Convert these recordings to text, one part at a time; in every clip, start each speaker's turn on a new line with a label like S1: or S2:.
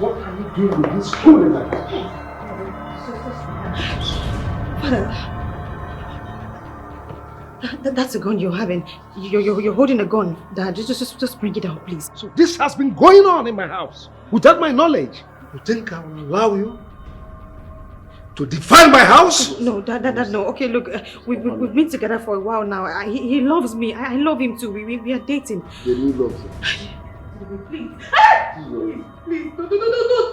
S1: What are you doing with this fool in my house?
S2: Father, that's a gun you're having. You're holding a gun. Dad, just bring it out, please.
S1: So this has been going on in my house without my knowledge. You think I will allow you to define my house?
S2: No, Dad, no. Okay, look, we've been together for a while now. He loves me. I love him too. We are dating.
S1: Then he loves you.
S2: Please, please, no,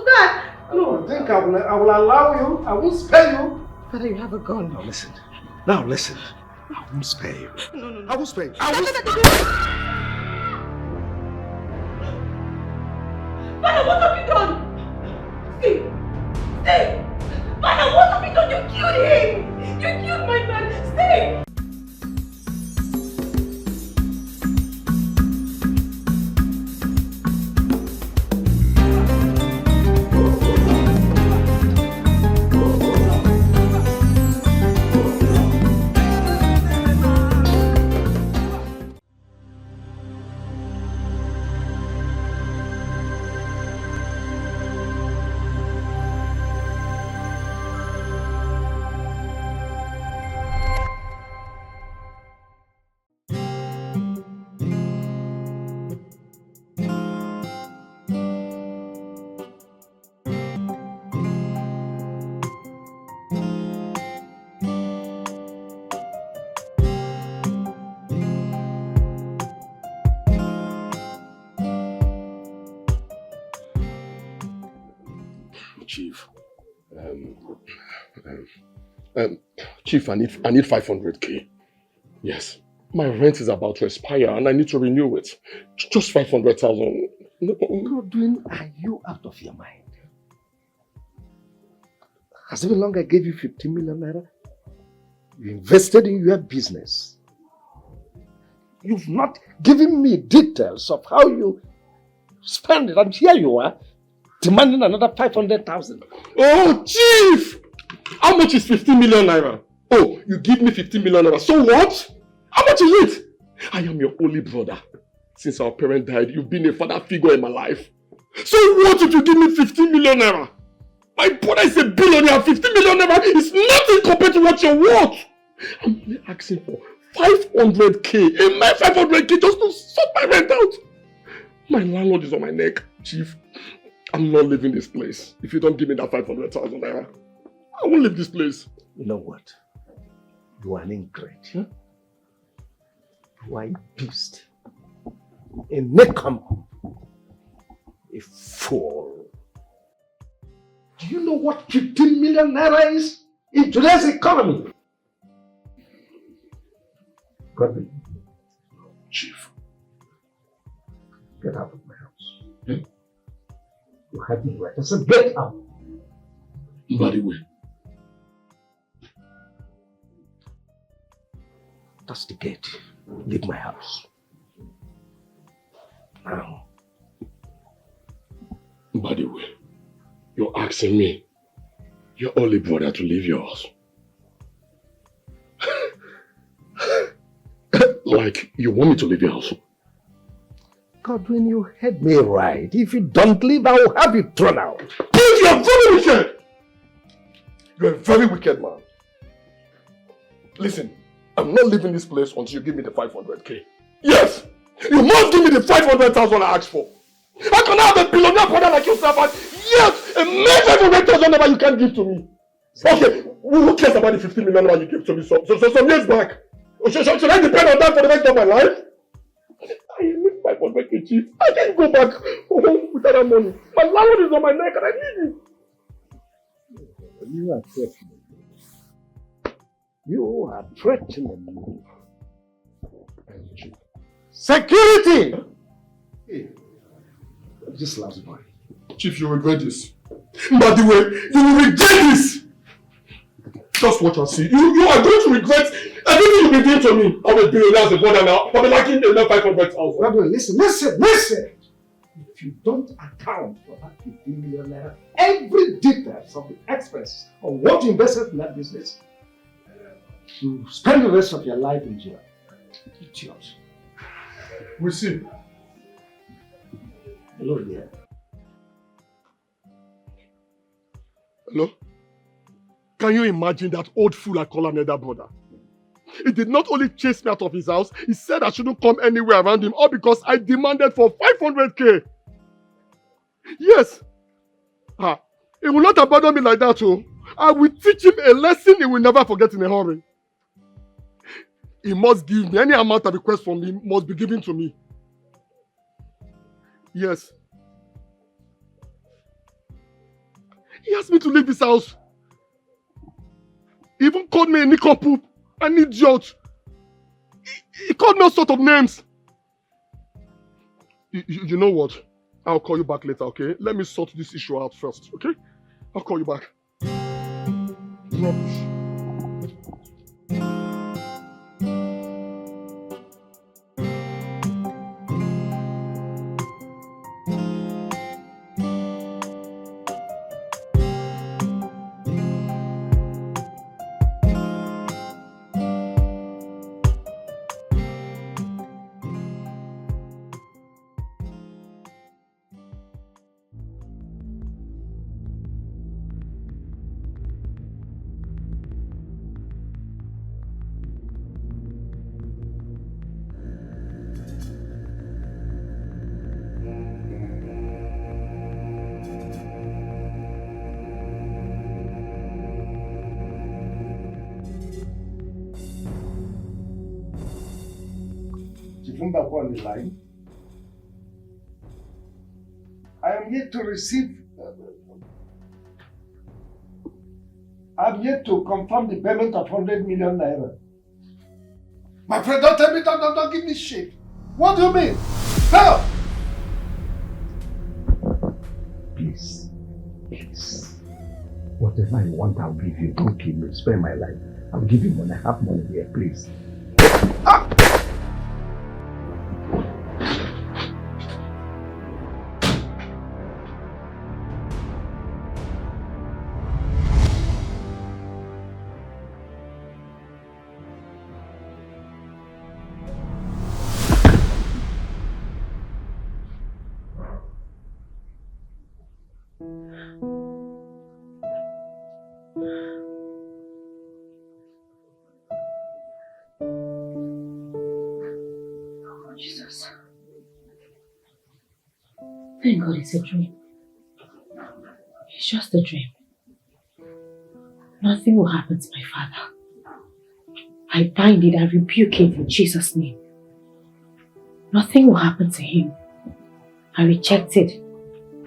S2: Dad. No.
S1: You think I will allow you? I won't spare you.
S2: Father, you have a gun.
S1: Now listen. I won't spare you.
S2: No.
S1: I won't spare you.
S2: Father, what have you done? Stay! Father, what have you done? You killed him! You killed my man! Stay!
S3: Chief. Chief, I need 500k. Yes. My rent is about to expire and I need to renew it. Just 500,000.
S1: Godwin, are you out of your mind? Has it been long I gave you 15 million naira? You invested in your business. You've not given me details of how you spend it, and here you are, demanding another 500,000.
S3: Oh, Chief! How much is 15 million naira? Oh, you give me 15 million naira. So what? How much is it? I am your only brother. Since our parent died, you've been a father figure in my life. So what if you give me 15 million naira? My brother is a billionaire. 15 million naira is nothing compared to what you're worth. I'm only asking for 500k. And my 500k just to sort my rent out. My landlord is on my neck, Chief. I'm not leaving this place. If you don't give me that 500,000 naira, I won't leave this place.
S1: You know what? You are an ingrate. Huh? You are a beast. A neckham. A fool. Do you know what 15 million naira is in today's economy? Godwin.
S3: Chief.
S1: Get out of my house. Hmm? You have me right. I said get out.
S3: By the way.
S1: That's the gate. Leave my house. Now.
S3: By the way, you're asking me, your only brother, to leave your house. Like, you want me to leave your house?
S1: Godwin, you heard me right. If you don't leave, I will have you thrown out.
S3: Dude, you're very wicked! You're a very wicked man. Listen, I'm not leaving this place until you give me the 500k. Yes! You must give me the 500,000 I asked for. How can I have a billionaire brother like yourself and yes, a mere 500,000 naira you can't give to me? Okay, who cares about the 15 million naira you gave to me some years back? Should I depend on that for the rest of my life? I need 500k, Chief. I can't go back home without that money. My landlord is on my neck and I need it.
S1: You are threatening me. You are threatening me. Security! Hey, this last boy.
S3: Chief, you regret this. By the way, you will regret this! Just watch and see. You are going to regret everything you've been doing to me. I'm a billionaire as a brother now. I'll be liking the 500,000.
S1: Brother, listen. If you don't account for that 15 million naira, every details of the expenses on what you invested in that business, you spend the rest of your life in jail. Idiot.
S3: We'll see.
S1: Hello there.
S3: Hello? Can you imagine that old fool I call another brother? He did not only chase me out of his house, he said I shouldn't come anywhere around him, all because I demanded for 500k. Yes. He will not abandon me like that, oh. I will teach him a lesson he will never forget in a hurry. He must give me any amount of request from him must be given to me. Yes. He asked me to leave this house. He even called me a nincompoop, an idiot. He called me all sorts of names. You know what? I'll call you back later, okay? Let me sort this issue out first, okay? I'll call you back. Rubbish.
S1: Back on the line. I am yet to receive. I'm yet to confirm the payment of 100 million naira. My friend, don't tell me, don't give me shit. What do you mean? Help! Please. Whatever you want, I'll give you. Don't kill me. Spare my life. I'll give you money. I have money here, please. Ah!
S2: Jesus. Thank God it's a dream. It's just a dream. Nothing will happen to my father. I bind it, I rebuke it in Jesus' name. Nothing will happen to him. I reject it.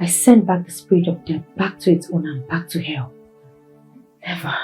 S2: I send back the spirit of death back to its owner and back to hell. Never.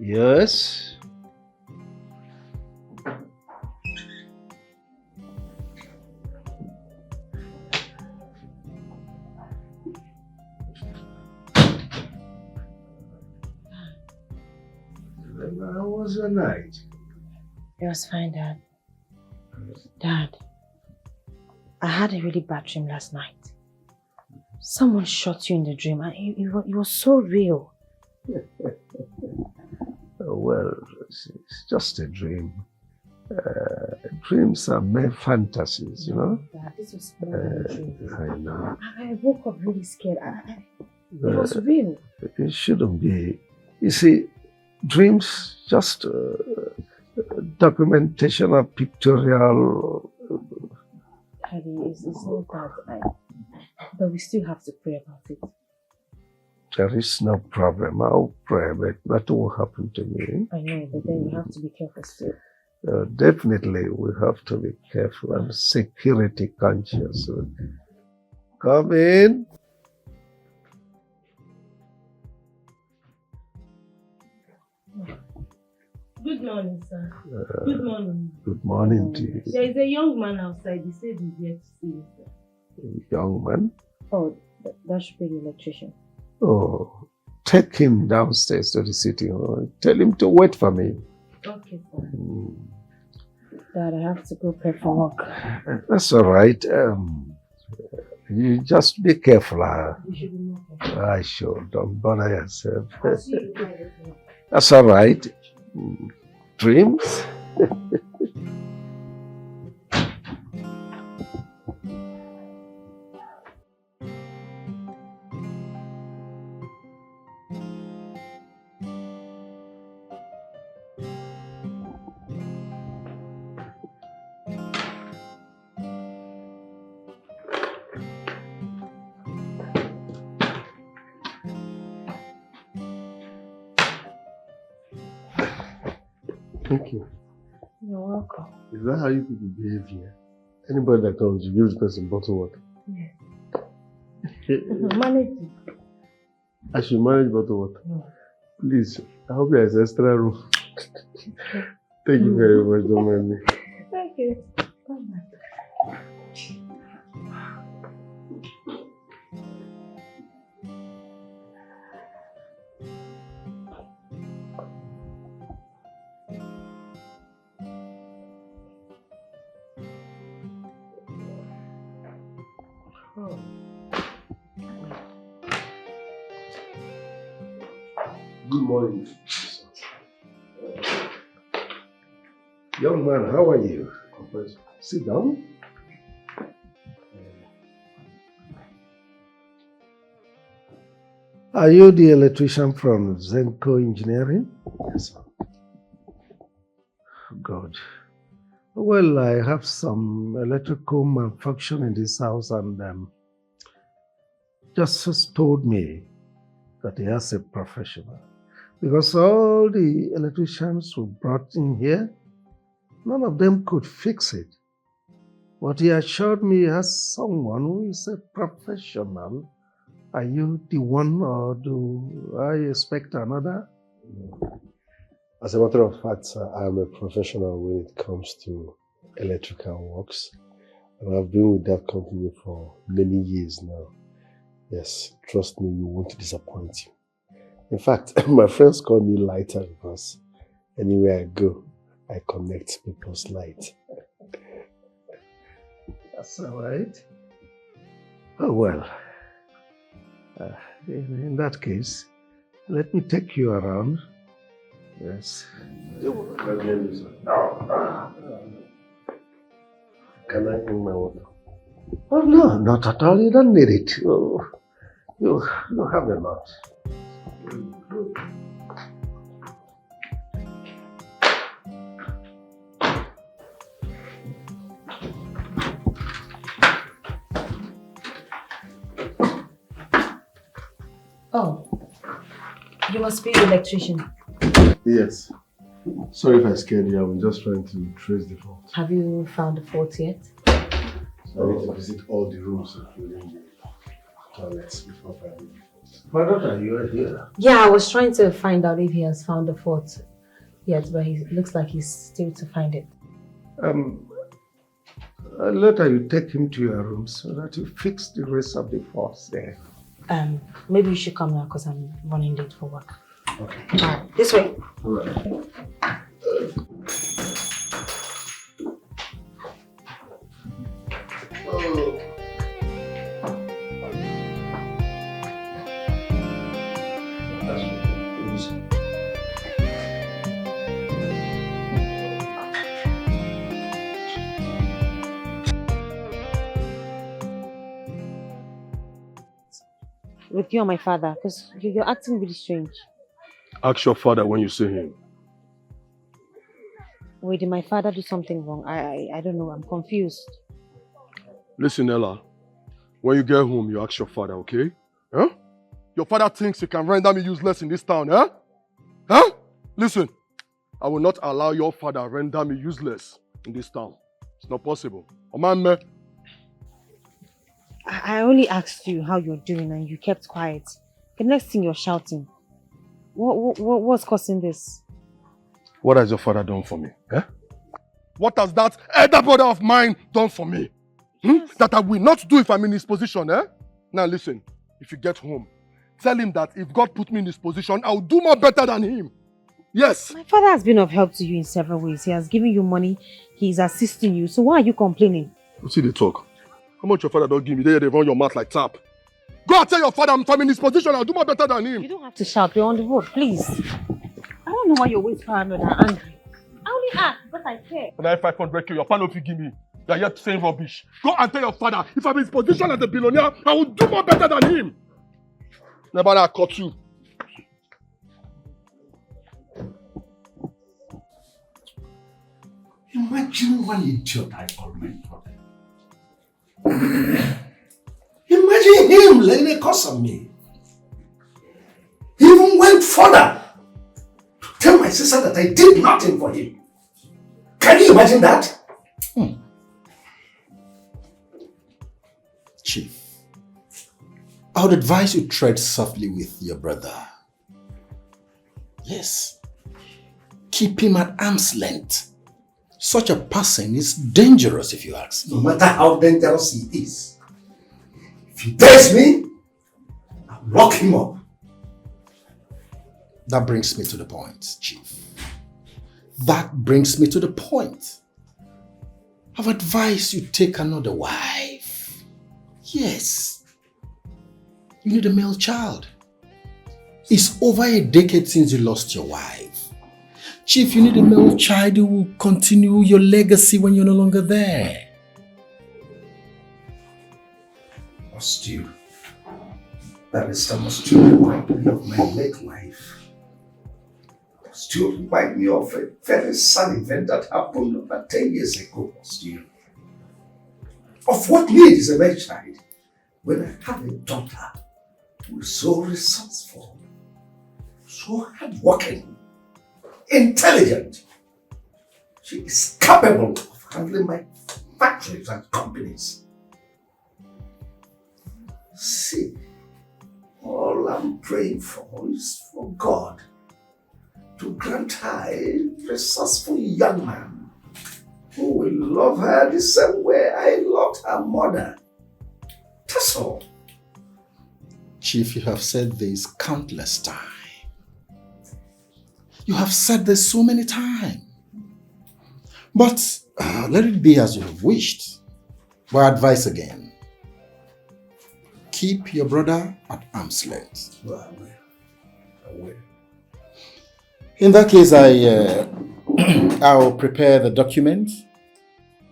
S1: Yes. How was your night?
S2: It was fine, Dad. Dad, I had a really bad dream last night. Someone shot you in the dream and it was so real.
S1: Well, it's just a dream. Dreams are mere fantasies, you know?
S2: Dad, this was more than a dream.
S1: I know.
S2: I woke up really scared. It was real.
S1: It shouldn't be. You see, dreams just documentation of pictorial.
S2: Daddy, it's not that. But we still have to pray about it.
S1: There is no problem. I'll pray, but nothing will happen to me.
S2: I know, but then we have to be careful still.
S1: Definitely, we have to be careful and security conscious. Come in.
S2: Good morning, sir. Good morning.
S1: Good morning to you.
S2: There is a young man outside. He said he's here to see you, sir.
S1: Young man?
S2: Oh, that should be the electrician.
S1: Oh, take him downstairs to the sitting room. Tell him to wait for me.
S2: Okay, sir. Dad, I have to go prepare for work.
S1: That's all right. You just be careful.
S2: You should be more careful.
S1: I sure. Don't bother yourself.
S2: I'll see you later.
S1: That's all right. Dreams? Thank you.
S2: You're welcome.
S1: Is that how you people behave here? Anybody that comes, you give the person bottled water.
S2: Yes. Manage it.
S1: I should manage bottled water.
S2: No.
S1: Please, I hope there's extra room. Thank you very much, don't mind me.
S2: Thank you. Bye-bye.
S1: Good morning. Young man, how are you? Sit down. Are you the electrician from Zenko Engineering? Yes, sir. Good. Well, I have some electrical malfunction in this house and Justice told me that he has a professional. Because all the electricians who brought in here, none of them could fix it. But he assured me he has someone who is a professional. Are you the one or do I expect another?
S4: As a matter of fact, sir, I am a professional when it comes to electrical works. And I've been with that company for many years now. Yes, trust me, we won't disappoint you. In fact, my friends call me lighter because anywhere I go, I connect people's light.
S1: That's all right. Oh, well. In that case, let me take you around. Yes.
S4: Can I bring my water?
S1: Oh, no, not at all. You don't need it. You have a lot.
S2: Oh, you must be the electrician.
S4: Yes. Sorry if I scared you. I'm just trying to trace the fault.
S2: Have you found the fault yet?
S4: So I need to visit all the rooms, including the toilets, before finding the fault.
S1: My daughter, you are here.
S2: Yeah, I was trying to find out if he has found the fault yet, but it looks like he's still to find it.
S1: Later you take him to your room so that you fix the rest of the faults there.
S2: Maybe you should come now because I'm running late for work.
S4: Okay.
S2: Alright, this way.
S4: All right.
S2: With you and my father, because you're acting really strange.
S3: Ask your father when you see him.
S2: Wait, did my father do something wrong? I don't know, I'm confused.
S3: Listen, Ella. When you get home, you ask your father, okay? Huh? Your father thinks he can render me useless in this town, huh? Huh? Listen, I will not allow your father render me useless in this town. It's not possible. Omanme.
S2: I only asked you how you're doing and you kept quiet. The next thing you're shouting. What's causing this?
S3: What has your father done for me? Eh? What has that elder brother of mine done for me? That I will not do if I'm in his position, eh? Now listen, if you get home, tell him that if God put me in his position, I'll do more better than him. Yes.
S2: My father has been of help to you in several ways. He has given you money, he's assisting you. So why are you complaining?
S3: You see the talk. How much your father don't give me? They run your mouth like tap. Go and tell your father if I'm in his position, I'll do more better than him.
S2: You don't have to shout, we're on the road, please. I don't know why you're always paranoid and angry. I only ask because I care.
S3: When I have 500k, your father will give me. You're yet saying rubbish. Go and tell your father, if I'm in his position as a billionaire, I will do more better than him. Never I caught you.
S1: Imagine one idiot I call my brother. Imagine him laying a curse on me. He even went further to tell my sister that I did nothing for him. Can you imagine that?
S5: Chief, I would advise you tread softly with your brother. Yes. Keep him at arm's length. Such a person is dangerous, if you ask me.
S1: No matter how dangerous he is, if he dares me, I'll lock him up.
S5: That brings me to the point, Chief. That brings me to the point. I've advised you take another wife. Yes. You need a male child. It's over a decade since you lost your wife. Chief, you need a male child who will continue your legacy when you're no longer there.
S1: Must you? Barrister, must you remind me of my late wife? Must you remind me of a very sad event that happened about 10 years ago, must you? Of what need is a male child when I have a daughter who is so resourceful, so hardworking, intelligent. She is capable of handling my factories and companies. See, all I'm praying for is for God to grant her a resourceful young man who will love her the same way I loved her mother. That's all.
S5: Chief, you have said this countless times. You have said this so many times. But let it be as you have wished. My advice again. Keep your brother at arm's length.
S1: Well, I will.
S5: In that case, I'll prepare the documents,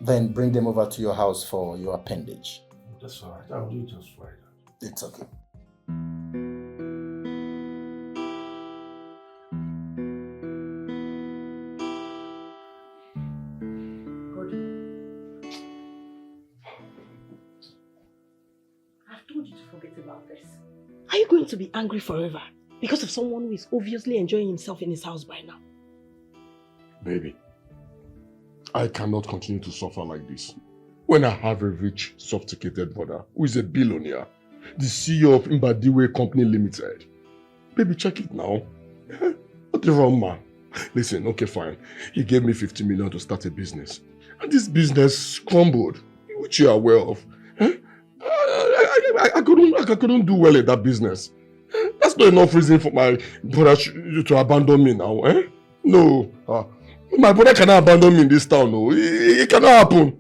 S5: then bring them over to your house for your appendage.
S1: That's all right. I'll do just right.
S5: It's okay.
S2: I've told you to forget about this.
S6: Are you going to be angry forever because of someone who is obviously enjoying himself in his house by now?
S3: Baby, I cannot continue to suffer like this. When I have a rich, sophisticated brother who is a billionaire, the CEO of Mbadiwe Company Limited. Baby, check it now. What the wrong man? Listen, okay, fine. He gave me 50 million to start a business. And this business crumbled, which you are aware of. I couldn't do well in that business. That's not enough reason for my brother to abandon me now. No. My brother cannot abandon me in this town. No. It cannot happen.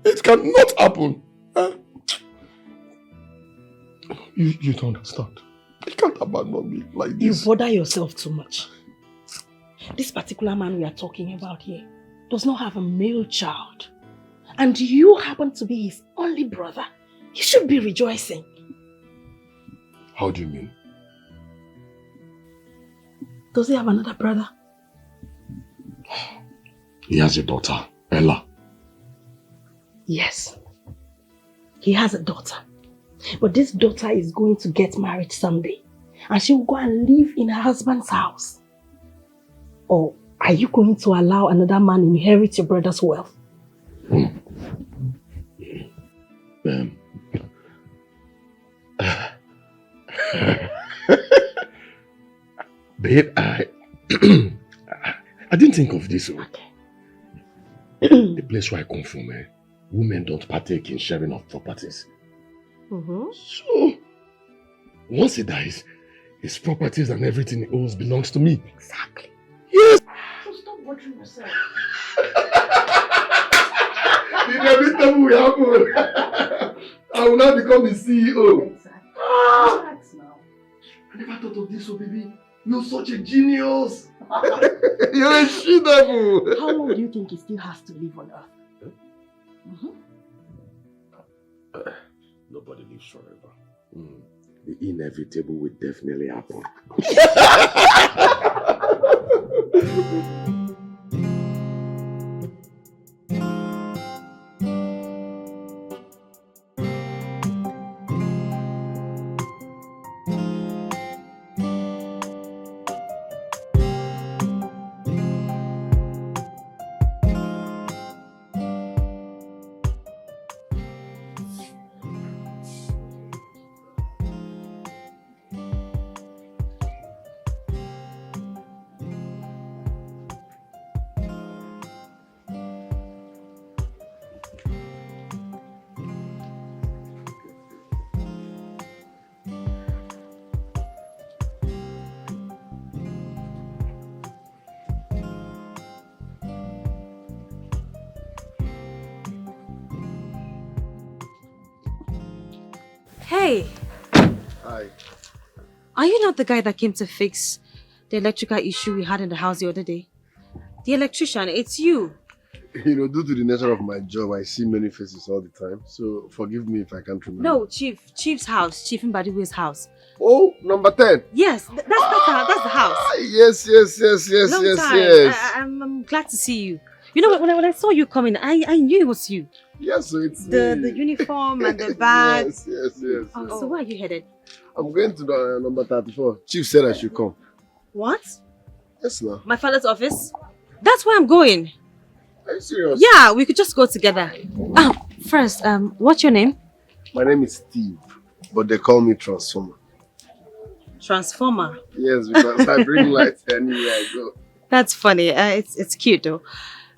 S3: It cannot happen. You don't understand. You can't abandon me like this.
S6: You bother yourself too much. This particular man we are talking about here does not have a male child. And you happen to be his only brother. You should be rejoicing.
S3: How do you mean?
S6: Does he have another brother?
S3: He has a daughter, Ella.
S6: Yes. He has a daughter. But this daughter is going to get married someday. And she will go and live in her husband's house. Or are you going to allow another man inherit your brother's wealth?
S3: Babe, I didn't think of this.
S6: Okay.
S3: The place where I come from, women don't partake in sharing of properties. So, once he dies, his properties and everything he owns belongs to me.
S6: Exactly.
S3: Yes!
S6: So stop bothering yourself.
S3: The inevitable will happen. I will now become the CEO.
S6: Exactly. Relax now.
S3: I never thought of this, baby. You're such a genius. You're a she-devil.
S6: How long do you think he still has to live on Earth?
S3: Nobody lives forever. The inevitable will definitely happen.
S7: Hey!
S4: Hi.
S7: Are you not the guy that came to fix the electrical issue we had in the house the other day? The electrician, it's you.
S4: You know, due to the nature of my job, I see many faces all the time. So forgive me if I can't remember.
S7: No, Chief's house. Chief Mbadiwe's house.
S4: Oh, number 10.
S7: Yes, that's the house.
S4: Yes.
S7: Long time.
S4: Yes.
S7: I'm glad to see you. You know, when I saw you coming, I knew it was you.
S4: Yes, so it's
S7: The
S4: me.
S7: uniform and the bag.
S4: Yes.
S7: Oh, so where are you headed?
S4: I'm going to the number 34. Chief said I should come.
S7: What?
S4: Yes, now.
S7: My father's office? That's where I'm going.
S4: Are you serious?
S7: Yeah, we could just go together. First, what's your name?
S4: My name is Steve, but they call me Transformer.
S7: Transformer.
S4: Yes, because I bring light anywhere I go.
S7: That's funny. It's cute though.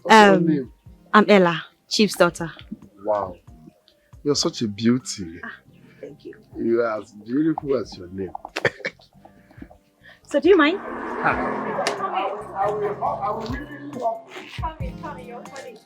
S4: What's your name?
S7: I'm Ella, Chief's daughter.
S4: Wow. You're such a beauty.
S7: Thank you.
S4: You are as beautiful as your name.
S7: So do you mind?
S2: Come in, you're funny.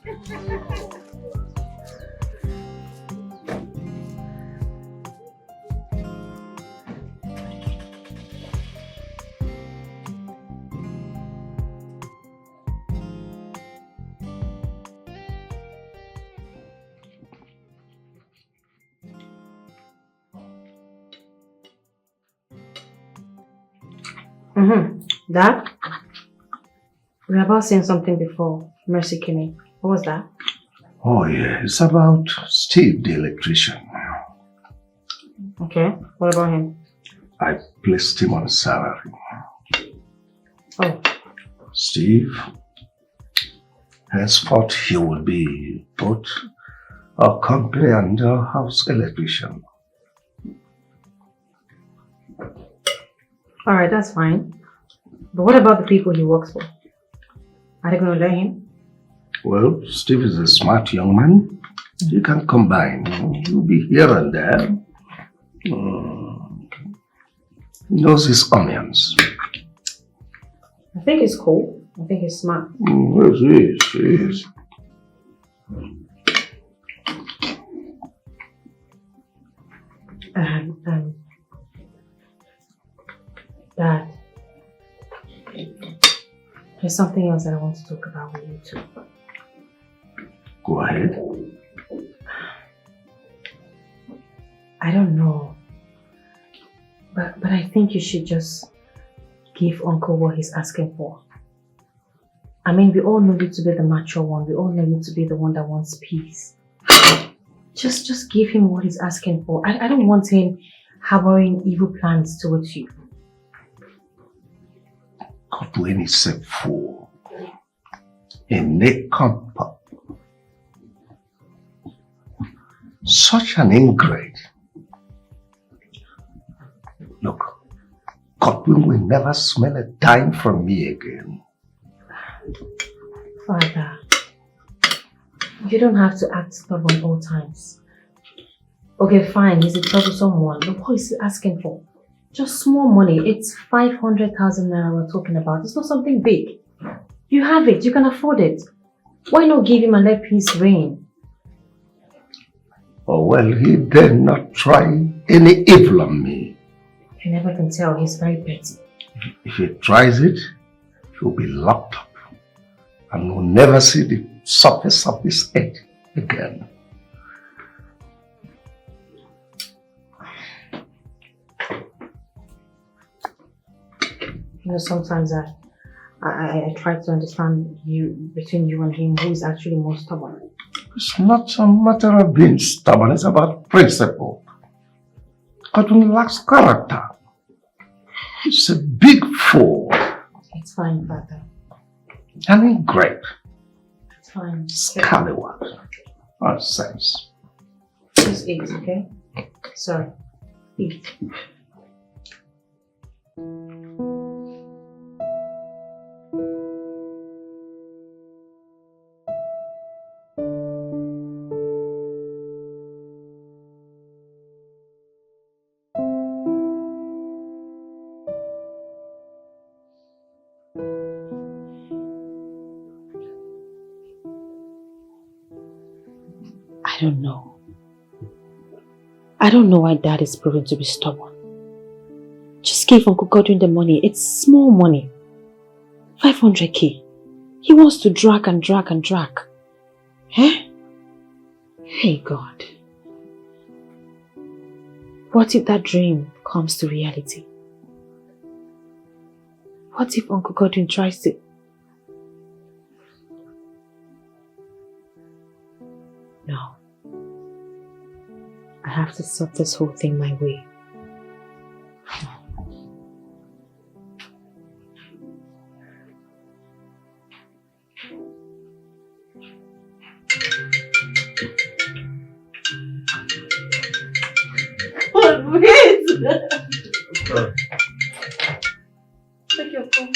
S7: Dad? We were about saying something before Mercy came in. What was that?
S1: Oh yeah, it's about Steve, the electrician.
S7: Okay, what about him?
S1: I placed him on salary.
S7: Oh.
S1: Steve, henceforth he will be both a company and a house electrician.
S7: Alright, that's fine. But what about the people he works for? Are they going to let him?
S1: Well, Steve is a smart young man. You can combine. He'll be here and there. He knows his onions.
S7: I think he's cool. I think he's smart.
S1: Yes, he is.
S7: Dad, there's something else that I want to talk about with you too.
S1: Go ahead.
S7: I don't know, but I think you should just give Uncle what he's asking for. I mean, we all know you to be the mature one. We all know you to be the one that wants peace. Just give him what he's asking for. I don't want him harboring evil plans towards you.
S1: Godwin is a fool. A nincompoop. Such an ingrate. Look, Godwin will never smell a dime from me again.
S7: Father, you don't have to act stubborn all times. Okay, fine, he's a troublesome one. But what is he asking for? Just small money. It's 500,000 naira we're talking about. It's not something big. You have it. You can afford it. Why not give him and let peace reign?
S1: Oh, well, he dare not try any evil on me.
S7: You never can tell. He's very petty.
S1: If he tries it, he'll be locked up and will never see the surface of his head again.
S7: You know, sometimes I try to understand between you and him, who is actually more stubborn.
S1: It's not a matter of being stubborn, it's about principle. Godwin lacks character. He's a big fool.
S7: It's fine, Father.
S1: An ingrate.
S7: It's fine.
S1: Scallywag. Nonsense.
S7: Just eat, okay? Sorry. Eat. I don't know why Dad is proving to be stubborn. Just give Uncle Godwin the money. It's small money. 500k. He wants to drag and drag and drag. Eh? Hey God. What if that dream comes to reality? What if Uncle Godwin tries to... No. I have to sort this whole thing my way.
S6: Wait! Take your phone.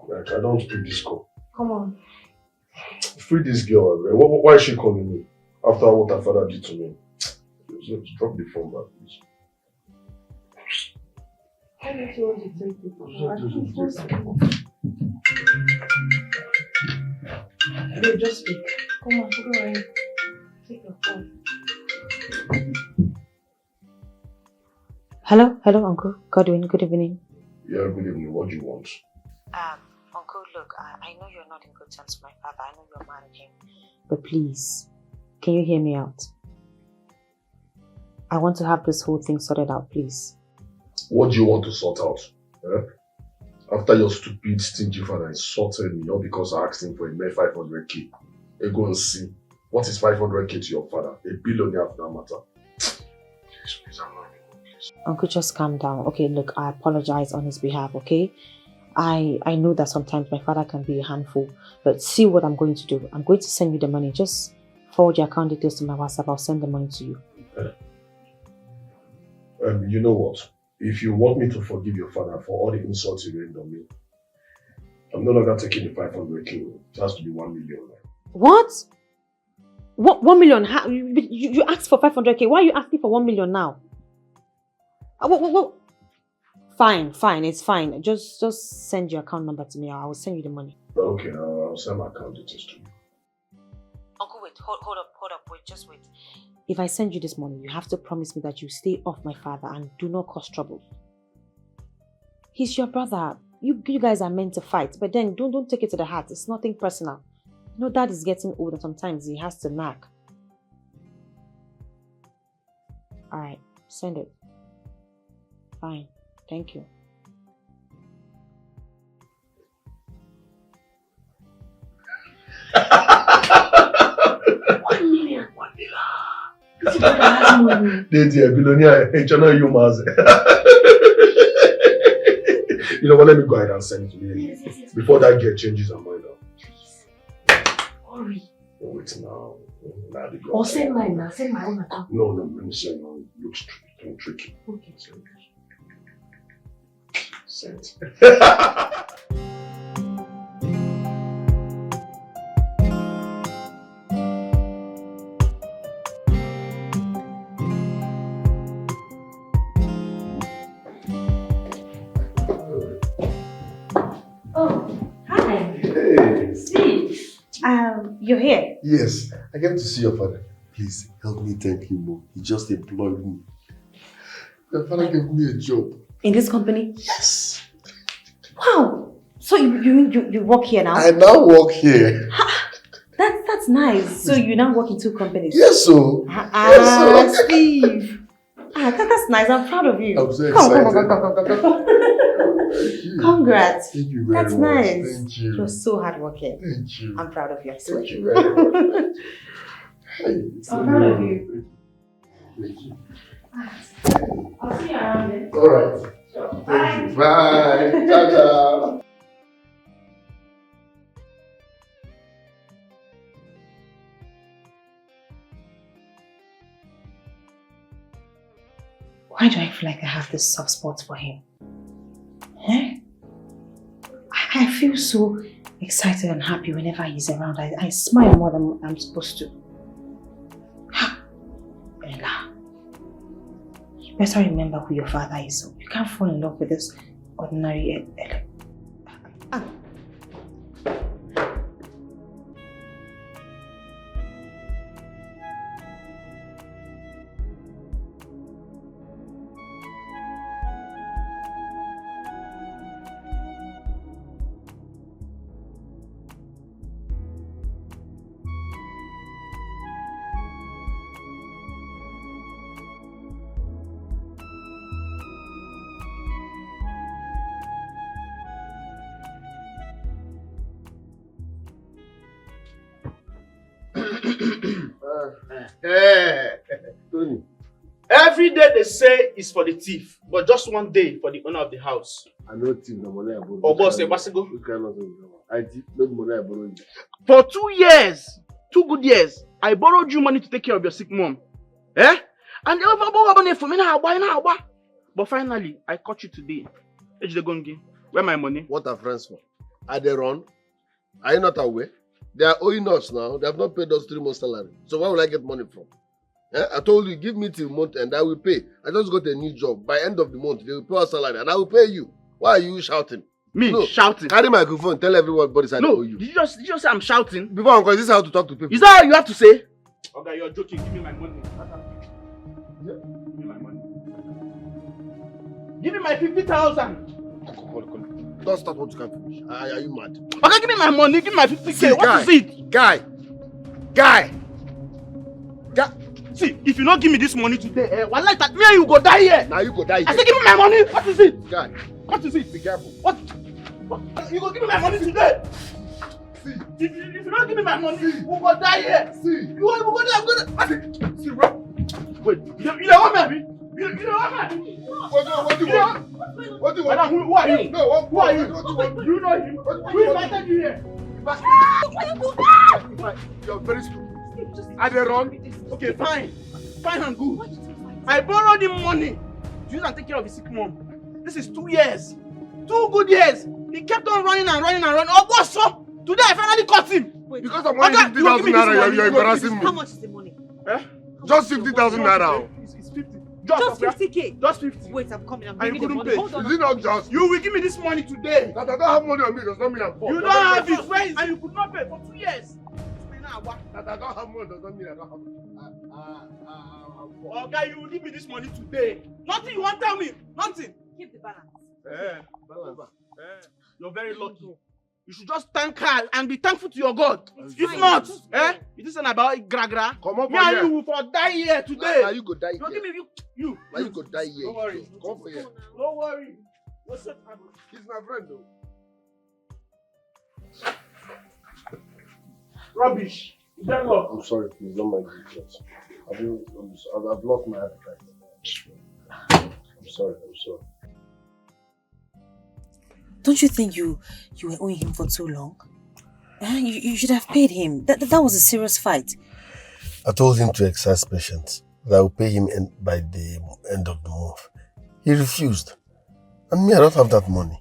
S4: Like, I don't pick this call.
S6: Come on.
S4: Free this girl. Why is she calling me? After what her father did to me. Just drop the phone back, please.
S6: Why don't you want to take it? Babe, just speak. Come on, go ahead. Take your phone.
S7: Hello, Uncle Godwin. Good evening.
S4: Yeah, good evening. What do you want?
S7: Uncle, look, I know you're not in good terms with my father. I know you're mad at him. But please, can you hear me out? I want to have this whole thing sorted out, please.
S4: What do you want to sort out? Eh? After your stupid, stingy father insulted me, all because I asked him for a mere 500k. Go and see. What is 500k to your father? A billionaire for that matter. Please, I'm not.
S7: Uncle, just calm down. Okay, look, I apologize on his behalf, okay? I know that sometimes my father can be a handful, but see what I'm going to do. I'm going to send you the money. Just forward your account details to my WhatsApp. I'll send the money to you.
S4: You know what? If you want me to forgive your father for all the insults he rained on me, I'm no longer taking the 500k. It has to be 1 million.
S7: What? What? 1 million? How, you asked for 500k. Why are you asking for 1 million now? What? Fine, it's fine. Just send your account number to me. I will send you the money.
S4: Okay, I'll send my account details to you.
S7: Uncle, wait, hold up, wait, just wait. If I send you this money, you have to promise me that you stay off my father and do not cause trouble. He's your brother. You guys are meant to fight, but then don't take it to the heart. It's nothing personal. You know, Dad is getting old and sometimes he has to nag. Alright, send it. Fine, thank you.
S4: Dear billionaire, you must. You know what? Let me go ahead and send it to me. Yes. Before that girl changes her mind.
S6: Hurry.
S4: Wait now.
S6: Or send mine now. Send my own account.
S4: No, let me send you. It looks tricky.
S6: Okay.
S1: 100%.
S2: Oh, hi.
S4: Hey.
S2: See, you're here.
S4: Yes, I came to see your father. Please help me thank him more. He just employed me. Your father gave me a job.
S2: In this company?
S4: Yes.
S2: Wow. So you mean you work here now?
S4: I now work here.
S2: That's nice. So you now work in 2 companies?
S4: Yes, so. Yes, so.
S2: Steve. That's nice. I'm proud of you.
S4: I'm so excited.
S2: Come.
S4: Thank you.
S2: Congrats.
S4: Thank you very
S2: That's
S4: much.
S2: nice.
S4: Thank you.
S2: You're so hardworking.
S4: Thank you.
S2: I'm proud of you. I swear.
S4: Thank you very much. Hey,
S2: I'm proud of you.
S4: Thank you.
S2: I'll see you around then.
S4: All right. Thank you. Bye. Ciao, ciao.
S2: Why do I feel like I have this soft spot for him? Eh? I feel so excited and happy whenever he's around. I smile more than I'm supposed to. Bella, you better remember who your father is. You can't fall in love with this ordinary
S1: Tony.
S8: Every day they say it's for the thief, but just one day for the owner of the house.
S1: I know thief the money I borrow.
S8: Oh, boss, Basigo.
S1: You cannot say I thief no money I borrow you.
S8: For 2 years, 2 good years, I borrowed you money to take care of your sick mom. Eh? And you have money for me now, but finally, I caught you today. Gongi, where my money?
S1: What are friends for? Are they run? Are you not aware? They are owing us now. They have not paid us 3 months salary. So where will I get money from? Eh? I told you, give me till month and I will pay. I just got a new job. By end of the month, they will pay us salary and I will pay you. Why are you shouting?
S8: Me
S1: no,
S8: shouting?
S1: Carry my microphone, tell everybody I owe you.
S8: Did you just say I'm shouting?
S1: Before, because this is how to talk to people.
S8: Is that all you have to say? Okay, you're joking. Give me my money. Yeah. Give me my money. Give me my 50,000.
S1: Don't start what you can't finish. Are you mad?
S8: Okay, give me my money. Give me my 50K.
S1: See,
S8: what is it?
S1: Guy.
S8: See, if you don't give me this money today, one like that, me and you go die here.
S1: Now you go die here.
S8: I say give me my money. What is it?
S1: Guy.
S8: What is it?
S1: Be careful.
S8: What? You go give me my money today.
S1: See.
S8: If you don't give me my money, we go die here.
S1: See.
S8: You go there, I'm gonna... See, bro. Wait, you don't want me? You don't want me?
S1: What do you want? What do you want?
S8: Madam, who are you?
S1: No,
S8: who are you?
S1: What do you want?
S8: You know him. Who invited you here?
S1: You're very stupid. Are they wrong?
S8: Okay, fine. Fine and good. I borrowed him money to use and take care of his sick mom. This is 2 years. 2 good years. He kept on running. Oh, what's up? Today I finally caught him.
S1: Wait, because I'm only 50,000 naira, you're embarrassing me.
S6: How much is the money?
S8: Eh?
S1: Just 50,000 naira.
S8: It's 50.
S6: Just 50K.
S8: Just 50.
S6: Wait, I'm coming. I'm
S8: And you
S6: bringing the
S8: couldn't
S6: money.
S8: pay.
S6: Hold on.
S1: Is it not just?
S8: You will give me this money today.
S1: That I don't have money on me does not mean I'm poor.
S8: You don't have it. Where is it? And you could not pay for 2 years.
S1: That I don't have money does not mean I don't have money. I'm poor.
S8: Okay, you will give me this money today. Nothing you want to tell me. Nothing.
S6: Keep the balance.
S8: You're very lucky. You should just thank her and be thankful to your God.
S6: It's
S8: If
S6: fine.
S8: not,
S6: Just
S8: it isn't about gra.
S1: Come on
S8: Me
S1: for
S8: and
S1: here.
S8: you will for die here today.
S1: Now you go die
S8: Don't
S1: here.
S8: give me you.
S1: Now you go die here.
S8: Don't worry.
S1: Come for here.
S8: Don't worry. What's up?
S1: He's my friend though.
S8: Rubbish. You don't love.
S1: I'm sorry, please don't mind me. I've lost my appetite. I'm sorry.
S9: Don't you think you were owing him for too long? You should have paid him. That was a serious fight.
S4: I told him to exercise patience, that I will pay him by the end of the month. He refused. And me, I don't have that money.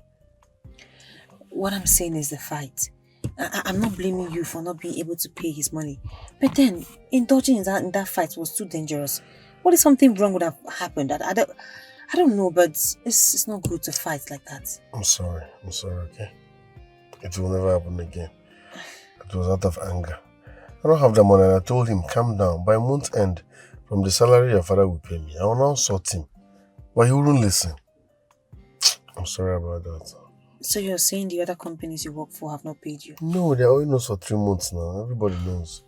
S9: What I'm saying is the fight. I'm not blaming you for not being able to pay his money. But then, indulging in that fight was too dangerous. What if something wrong would have happened? I don't know, but it's not good to fight like that.
S4: I'm sorry, okay? It will never happen again. It was out of anger. I don't have the money and I told him, calm down. By month's end, from the salary your father will pay me, I will now sort him. But he wouldn't listen. I'm sorry about that.
S9: So you're saying the other companies you work for have not paid you?
S4: No, they're owing us for 3 months now. Everybody knows.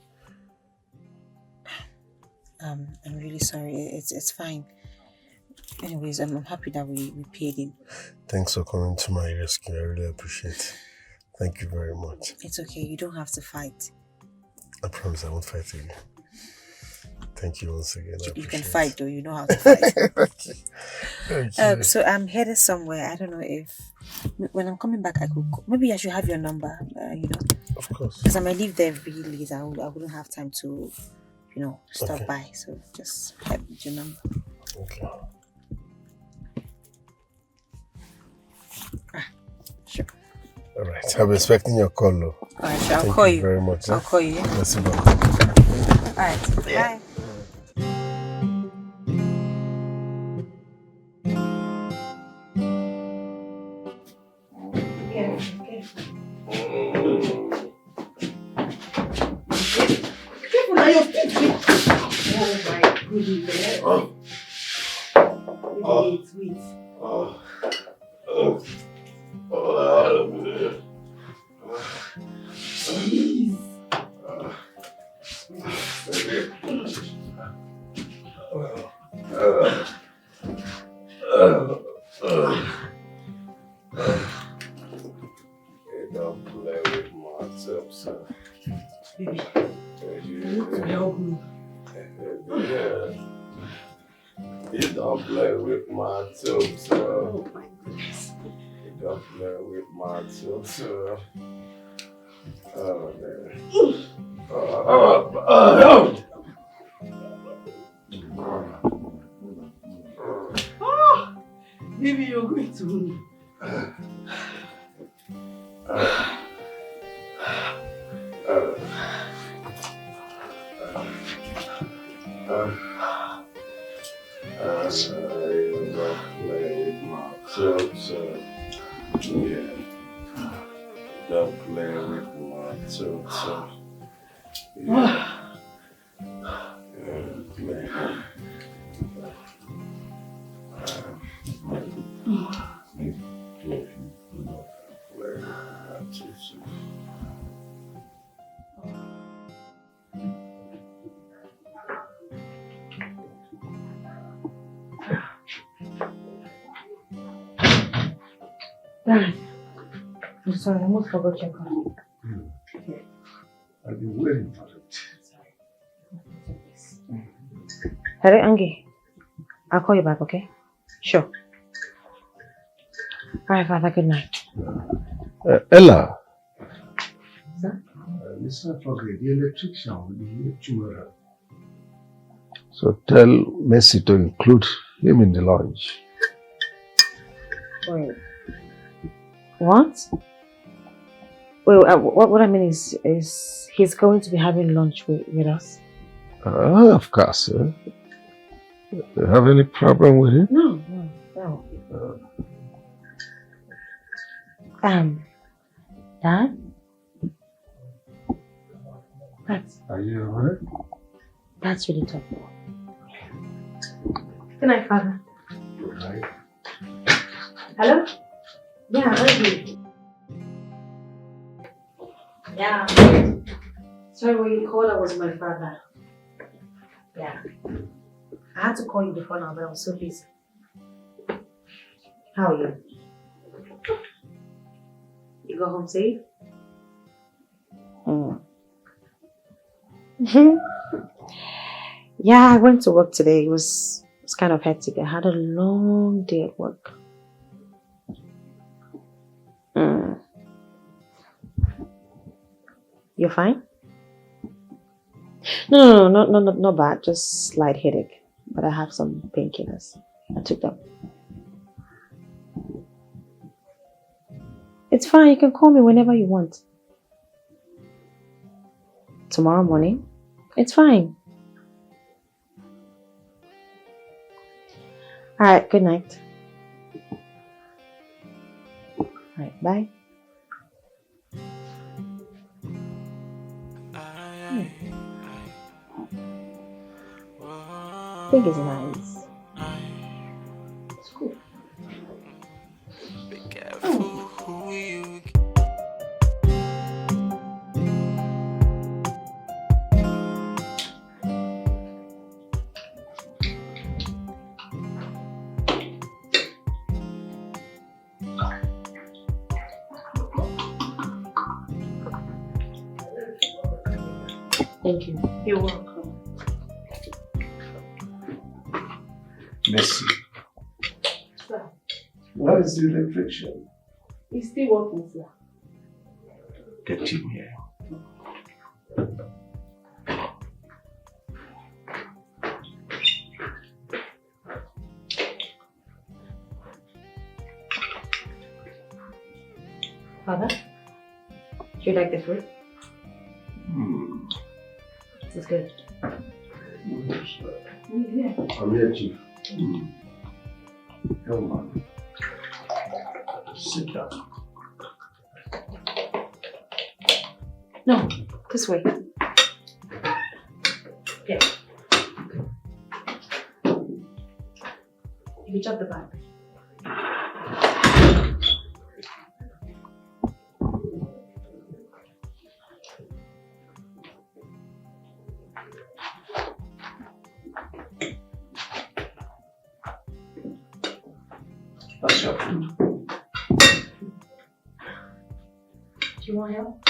S9: I'm really sorry. It's fine. Anyways, I'm happy that we paid him.
S4: Thanks for coming to my rescue. I really appreciate it. Thank you very much.
S9: It's okay. You don't have to fight.
S4: I promise I won't fight again. Thank you once again.
S9: You can fight though. You know how to fight.
S4: Thank you.
S9: So I'm headed somewhere. I don't know if when I'm coming back, maybe I should have your number.
S4: Of course.
S9: Because I might leave there really late. I wouldn't have time to, stop by. So just have your number.
S4: Okay.
S9: Sure.
S4: All right. I'm expecting your call, though.
S9: All right, sure. I'll call you.
S4: Very much.
S9: I'll call you.
S4: Let's go.
S9: All right. Bye.
S6: Careful now, your feet. Oh my goodness. Wait. Jeez.
S1: Don't play with myself, sir.
S6: Baby, you need to help me.
S1: You don't play with my tube, sir.
S6: Oh my goodness.
S1: You don't play with my tube, sir. Oh, man.
S6: Baby, you're going to win.
S1: You don't play with my tube, sir. Yeah. Don't play with my tube, sir. Yeah.
S7: Dad, I'm sorry, I almost forgot your call.
S1: I've been waiting for it.
S7: Hello, Angie. I'll call you back, okay? Sure. Alright, Father, good night.
S1: Ella.
S7: Sir?
S1: Let's not forget, the electrician will be here tomorrow. So tell Messi to include him in the lunch.
S7: Wait. What? Wait, what I mean is he's going to be having lunch with us?
S1: Of course, sir. You have any problem with it?
S7: No. Dad?
S1: Are you alright?
S7: That's really tough. Good night, Father.
S1: Good night.
S7: Hello? Yeah, ready. Yeah. Sorry, when you called, I was my father. Yeah. I had to call you before now, but I was so busy. How are you? You go home safe? Yeah, I went to work today. It was kind of hectic. I had a long day at work. You're fine? No, not bad. Just slight headache. But I have some painkillers. I took them. It's fine, you can call me whenever you want. Tomorrow morning? It's fine. Alright, good night. Alright, bye. I think it's nice. It's cool.
S10: Be careful who you
S7: Thank you.
S2: You're welcome.
S1: Merci.
S2: Sir,
S1: Where is the electrician?
S2: he's still working, sir.
S1: Get him here.
S7: Father, do you like the food? It's good.
S4: I'm here, Chief.
S1: Come on. Sit down.
S7: No, this way. Yeah. You drop the bag.
S1: That's your food.
S7: Do you want help?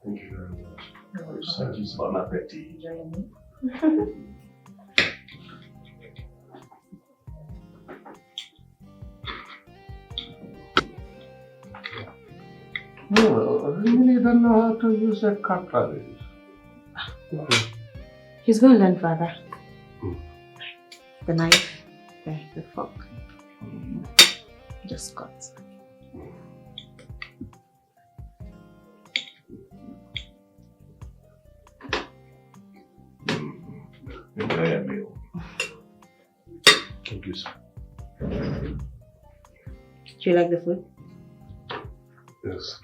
S1: Thank you very much. Thank you. Bon appétit.
S7: Enjoy your meal.
S1: No, I really don't know how to use a cutlery.
S7: He's going to learn, Father. The knife, the fork. Just cut.
S1: Enjoy your meal. Thank you, sir.
S7: Do you like the food?
S1: Yes.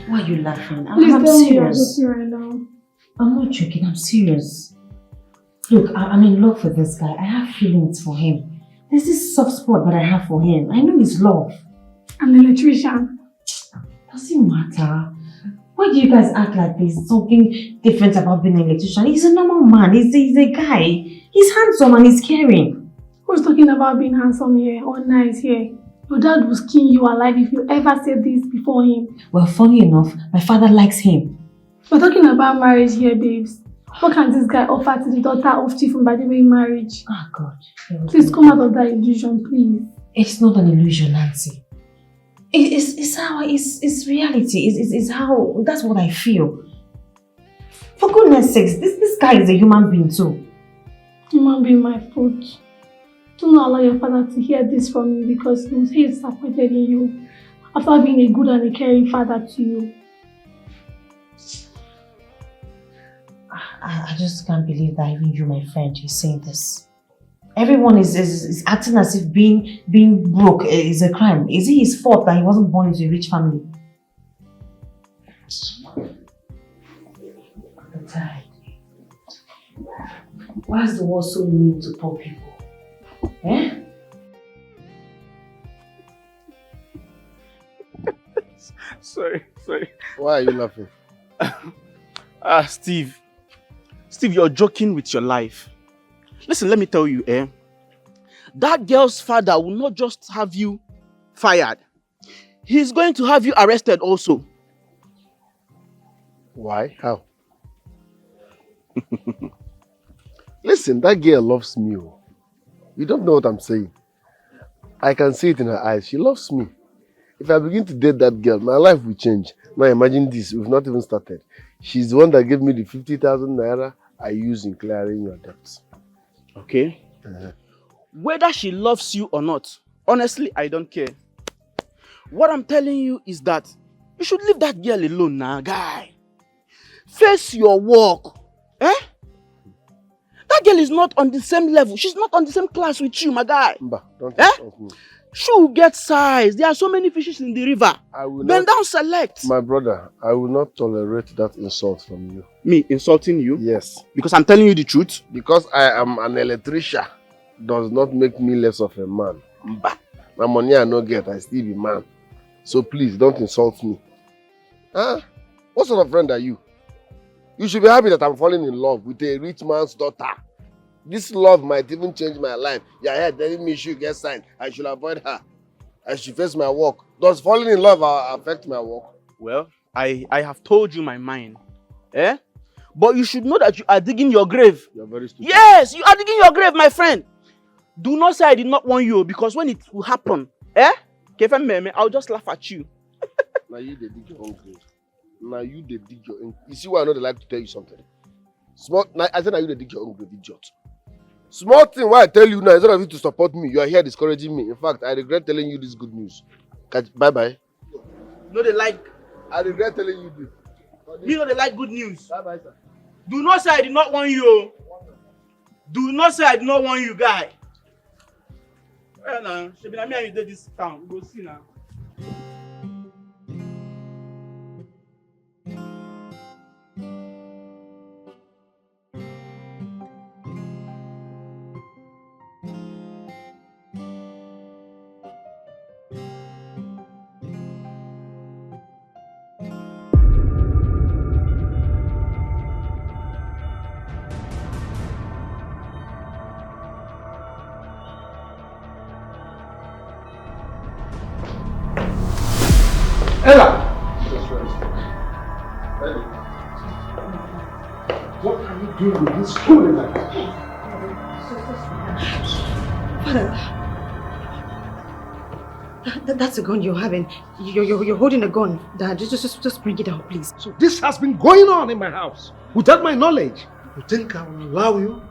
S7: Why are you laughing?
S6: Please
S7: I'm
S6: tell me
S7: serious.
S6: you're joking right now.
S7: I'm not joking, I'm serious. Look, I'm in love with this guy. I have feelings for him. There's this soft spot that I have for him. I know he's love.
S6: An electrician.
S7: Doesn't matter. Why do you guys act like there's something different about being an electrician? He's a normal man. He's a guy. He's handsome and he's caring.
S6: Who's talking about being handsome here or nice here? Your dad will skin you alive if you ever said this before him.
S7: Well, funny enough, my father likes him.
S6: We're talking about marriage here, babes. What can this guy offer to the daughter of Chief Mbadiwe marriage?
S7: Oh, God.
S6: Please come out of that illusion, please.
S7: It's not an illusion, Nancy. It's reality. It's how, that's what I feel. For goodness sakes, this guy is a human being too.
S6: Human being, my foot. Do not allow your father to hear this from you because he will say he's disappointed in you after being a good and a caring father to you.
S7: I just can't believe that even you, my friend, is saying this. Everyone is acting as if being broke is a crime. Is it his fault that he wasn't born into a rich family? I'm tired. Why is the world so mean to poor people? Eh?
S8: Sorry.
S4: Why are you laughing?
S8: Steve, you're joking with your life. Listen, let me tell you, that girl's father will not just have you fired. He's going to have you arrested also.
S4: Why? How? Listen, that girl loves me. Oh. You don't know what I'm saying. I can see it in her eyes. She loves me. If I begin to date that girl, my life will change. Now imagine this, we've not even started. She's the one that gave me the 50,000 naira I use in clearing your debts.
S8: Okay? Whether she loves you or not, honestly, I don't care. What I'm telling you is that you should leave that girl alone now, guy. Face your work. Eh? That girl is not on the same level. She's not on the same class with you, my guy.
S4: Mba, don't insult me.
S8: She will get size. There are so many fishes in the river. Bend down, select.
S4: My brother, I will not tolerate that insult from you.
S8: Me insulting you?
S4: Yes.
S8: Because I'm telling you the truth?
S4: Because I am an electrician does not make me less of a man. Mba. My money I no get, I still be man. So please, don't insult me. Huh? What sort of friend are you? You should be happy that I'm falling in love with a rich man's daughter. This love might even change my life. You're here telling me she should get signed. I should avoid her. I should face my work. Does falling in love affect my work?
S8: Well, I have told you my mind. Eh? But you should know that you are digging your grave.
S4: You're very stupid.
S8: Yes, you are digging your grave, my friend. Do not say I did not warn you, because when it will happen, I'll just laugh at you.
S4: Now you they dig your own grave. Now you they dig your own. You see why I know they like to tell you something? I said now you they dig your own grave, idiot. Small thing why I tell you now, instead of you to support me, you are here discouraging me. In fact, I regret telling you this good news. Bye-bye.
S8: No, they like.
S4: I regret telling you this.
S8: You know they like good news.
S4: Bye-bye, sir.
S8: Do not say I did not warn you. Do not say I did not warn you, guy. Well, now, she be na me and you did this town. We go see now.
S1: Ella! What are you doing with this story like that?
S6: Father, that's a gun you're having. You're holding a gun. Dad, just bring it out, please.
S1: So this has been going on in my house without my knowledge. You think I will allow you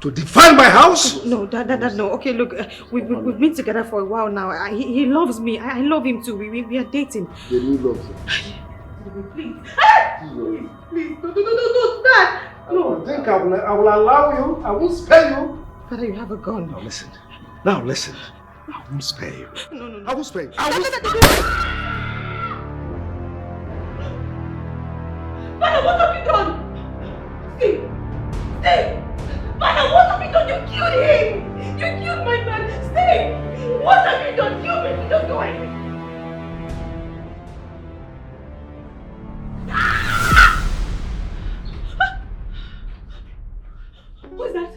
S1: to define my house?
S6: No, Dad, no. Okay, look, we've been together for a while now. He loves me. I love him too. We are dating.
S4: The new love.
S6: Please. Please. No, Dad. No.
S1: You think I will allow you? I won't spare you.
S6: Father, you have a gun.
S1: Now listen. I won't spare you.
S6: No.
S1: I won't spare you.
S6: Father, what have you done? Stay. Father, what have you done? You killed him. You killed my man. Stay. What have you done? Kill me. Don't do anything. Who's that?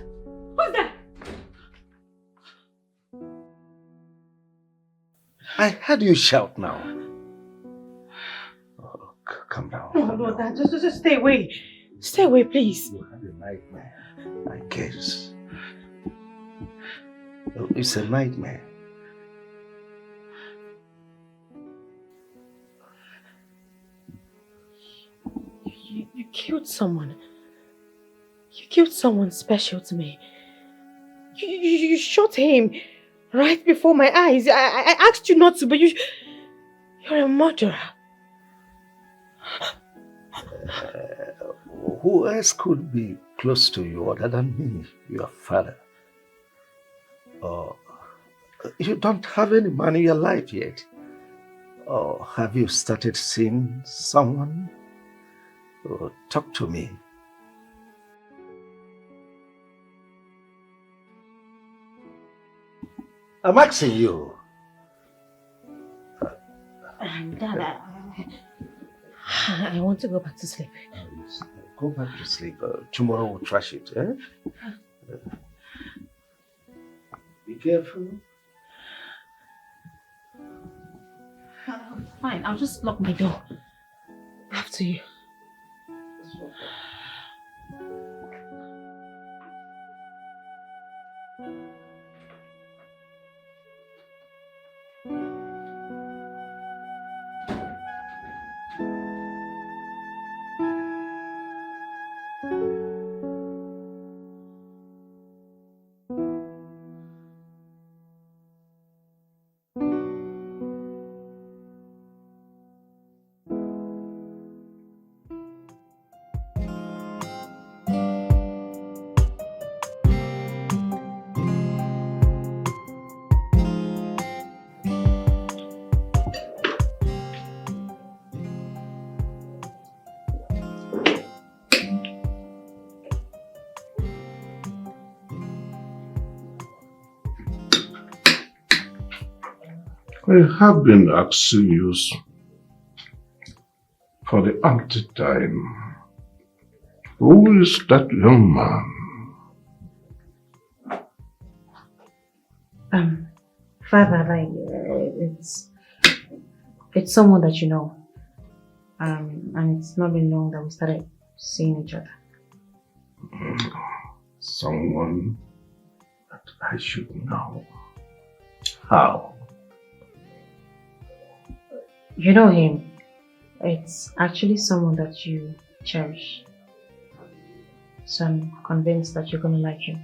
S1: I heard you shout now. Oh, calm down.
S6: No, Dad, just stay away. Stay away, please.
S1: You had a nightmare, I guess. Oh, it's a nightmare.
S6: You killed someone. You killed someone special to me. You shot him right before my eyes. I asked you not to, but you're a murderer.
S1: Who else could be close to you other than me, your father? You don't have any man in your life yet. Or have you started seeing someone? Talk to me. I'm asking you.
S6: Dad, I want to go back to sleep.
S1: Go back to sleep. Tomorrow we'll trash it, eh? careful.
S2: Fine, I'll just lock my door. After you.
S11: I have been asking you for the umpteenth time. Who is that young man?
S7: Father, it's someone that you know. And it's not been long that we started seeing each other.
S11: Someone that I should know. How?
S7: You know him. It's actually someone that you cherish. So I'm convinced that you're gonna like him.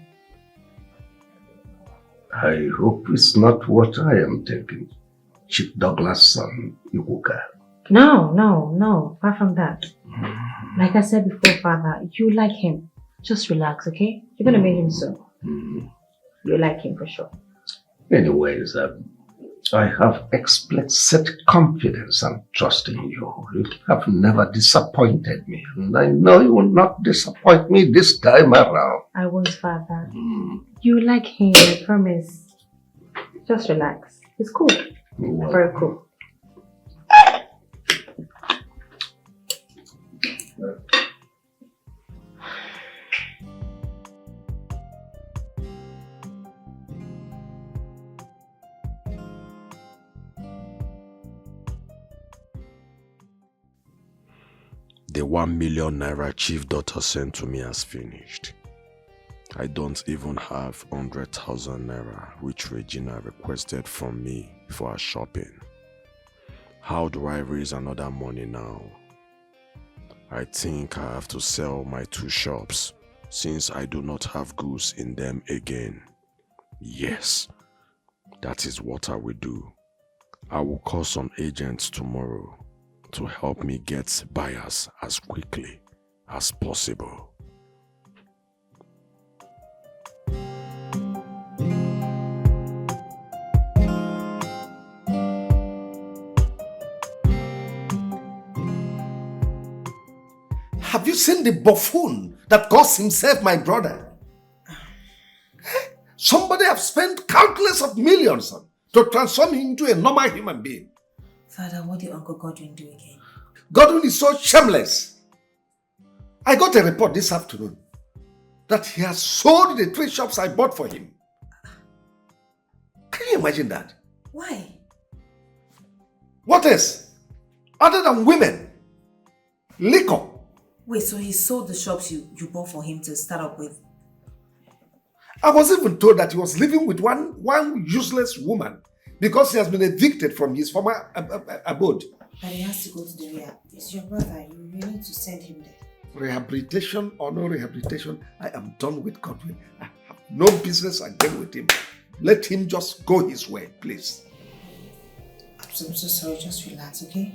S11: I hope it's not what I am thinking. Chief Douglas' son, Iwuka.
S7: No. Far from that. Like I said before, Father, you like him. Just relax, okay? You're gonna meet him soon. You like him for sure.
S11: Anyways, I have explicit confidence and trust in you. You have never disappointed me, and I know you will not disappoint me this time around.
S7: I won't, Father. You like him, I promise. Just relax. It's cool. Very cool.
S3: The 1 million naira chief daughter sent to me has finished. I don't even have 100,000 naira which Regina requested from me for her shopping. How do I raise another money now? I think I have to sell my 2 shops since I do not have goods in them again. Yes, that is what I will do. I will call some agents tomorrow to help me get buyers as quickly as possible.
S5: Have you seen the buffoon that calls himself my brother? Somebody have spent countless of millions to transform him into a normal human being.
S9: Father, what did Uncle Godwin do again?
S5: Godwin is so shameless. I got a report this afternoon that he has sold the 3 shops I bought for him. Can you imagine that?
S9: Why?
S5: What else? Other than women, liquor.
S9: Wait, so he sold the shops you bought for him to start up with?
S5: I was even told that he was living with one useless woman because he has been evicted from his former abode.
S9: But he has to go to the rehab. It's your brother. You need to send him there.
S5: Rehabilitation or no rehabilitation, I am done with Godwin. I have no business again with him. Let him just go his way, please.
S9: I'm so sorry. Just relax, okay?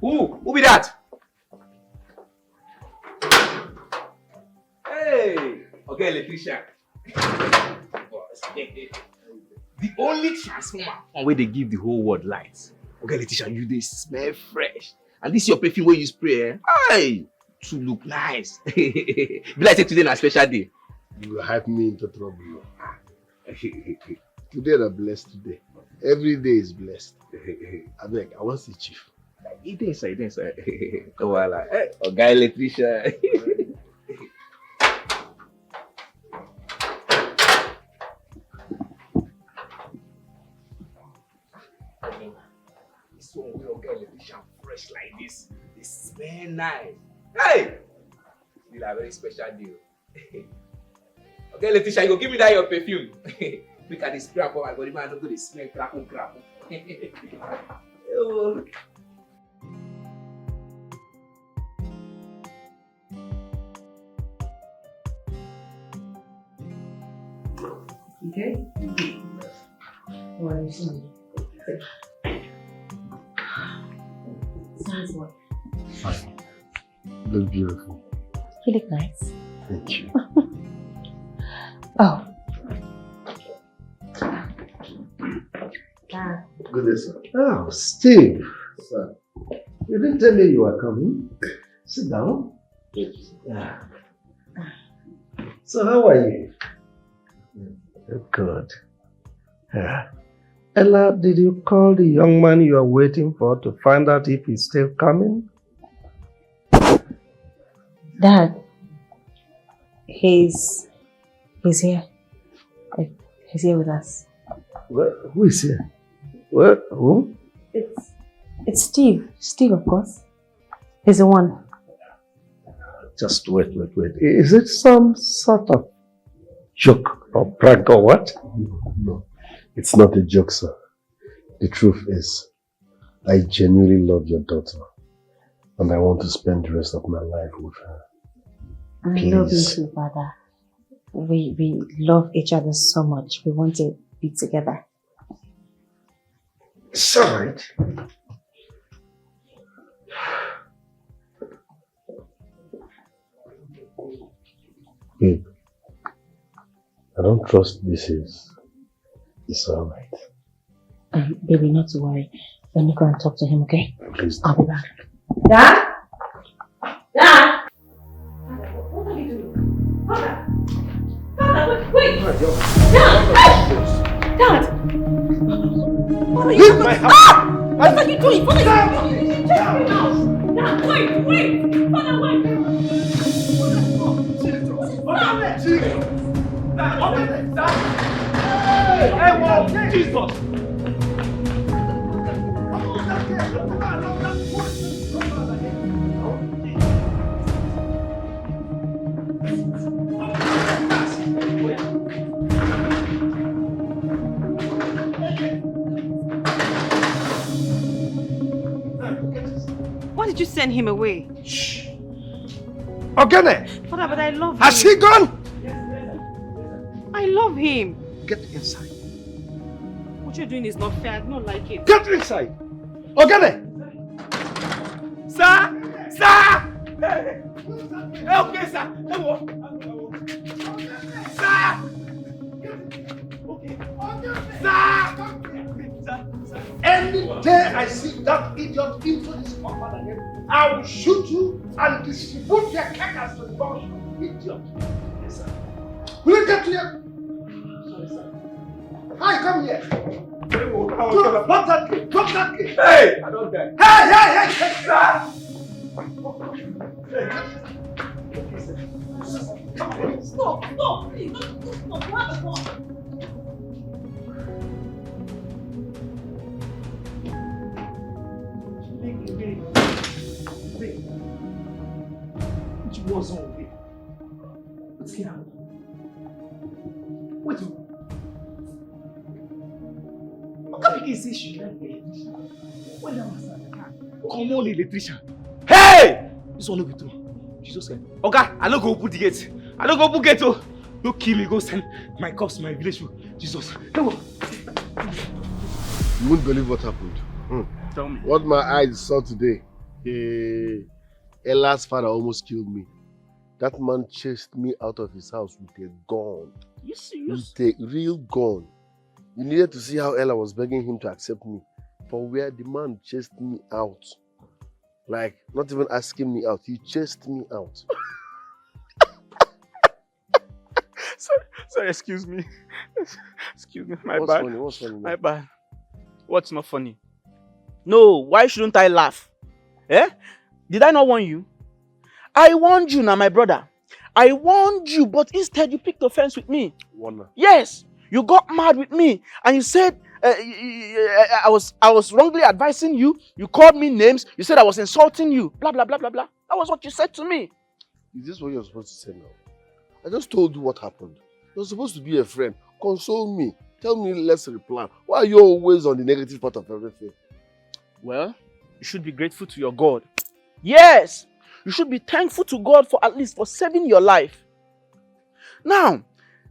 S1: Who be that? Hey, okay, Electrician. The only transformer where they give the whole world lights. Okay, Electrician, you they smell fresh. And this your perfume where you spray, eh? Aye, to look nice. Be like say today na special day.
S4: You will hype me into trouble. Today is a blessed day. Every day is blessed. I beg, I want to see Chief.
S1: It is, sir. Oh, voilà. Oh, guy, Electrician.
S12: fresh like this. They smell nice. Hey! It's a very special deal. Okay, Letitia, you go give me that your perfume. Look at the spray for my body, man. Don't go to smell crap. Oh.
S7: Okay? What are you saying? Sounds what?
S4: Fine. You look beautiful.
S7: You look nice.
S4: Thank you.
S7: Oh. Dad.
S4: Good day, sir. Oh, Steve. Sir. You didn't tell me you were coming. Sit down. Yeah. So how are you? Good. Yeah. Ella, did you call the young man you are waiting for to find out if he's still coming?
S7: Dad. He's here. He's here with us.
S4: Who is here? What? Who?
S7: It's Steve. Steve, of course. He's the one.
S4: Just wait. Is it some sort of joke or prank or what? No. It's not a joke, sir. The truth is, I genuinely love your daughter. And I want to spend the rest of my life with her.
S7: I love you too, Father. We love each other so much. We want to be together.
S4: It's alright. Babe, I don't trust this is. It's alright.
S7: Baby, not to worry. Let me go and talk to him, okay?
S4: Please.
S7: I'll be back. Dad? Dad? What are you doing? Father! Father, wait! Dad! Dad! What are you doing?
S4: My house!
S7: Ah! What are you doing? What are you doing? Check me out! Dad, wait! Father, wait!
S12: Jesus!
S13: Why did you send him away?
S4: Shh! Ogene!
S13: Father, but I love him.
S4: Has he gone?
S13: I love him.
S4: Get inside.
S13: What you're doing is not fair. I don't like it.
S4: Get inside! Ogene!
S12: Sir! Sir! Okay, sir. Sir! Sir!
S4: Any day I see that idiot into this compound again, I will shoot you and distribute your carcass to the boss. Idiot. Yes, sir. Will you get to here? Sorry, sir. Hi, come here. Drop that kid. Drop that kid.
S12: Hey! I don't die.
S4: Hey,
S12: Sir!
S4: Come on.
S13: Stop, please. Stop. What the fuck?
S12: Which was on me? What's here? Wait. How come you say she like the electrician? When I was at the car, come on, electrician. Hey! This one no be true. Jesus said, okay, I don't go open the gate. I don't go open gate. Oh, don't kill me. Go send my cops to my village. Jesus. Come on.
S4: You won't believe what happened.
S12: Tell me.
S4: What my eyes saw today. Ella's father almost killed me. That man chased me out of his house with a gun.
S12: You serious?
S4: With a real gun. You needed to see how Ella was begging him to accept me. For where the man chased me out. Like, not even asking me out. He chased me out.
S12: Sorry, excuse me. Excuse me, my
S4: What's
S12: bad.
S4: funny? What's funny?
S12: My bad. What's not funny? No, why shouldn't I laugh? Eh? Did I not warn you? I warned you now, my brother. I warned you, but instead you picked offense with me.
S4: Warner.
S12: Yes, you got mad with me and you said
S8: I was wrongly advising you. You called me names. You said I was insulting you. Blah, blah, blah, blah, blah. That was what you said to me.
S4: Is this what you're supposed to say now? I just told you what happened. You're supposed to be a friend. Console me. Tell me let's replan. Why are you always on the negative part of everything?
S8: Well, you should be grateful to your God. Yes! You should be thankful to God for at least for saving your life. Now,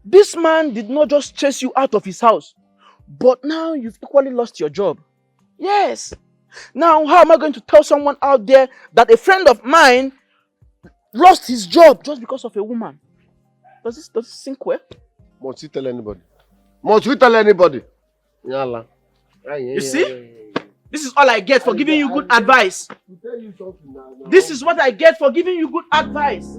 S8: this man did not just chase you out of his house, but now you've equally lost your job. Yes! Now, how am I going to tell someone out there that a friend of mine lost his job just because of a woman? Does this sink well?
S4: Must you tell anybody? Must we tell anybody? Yalla.
S8: You see? This is all I get for giving you good advice. This is what I get for giving you good advice.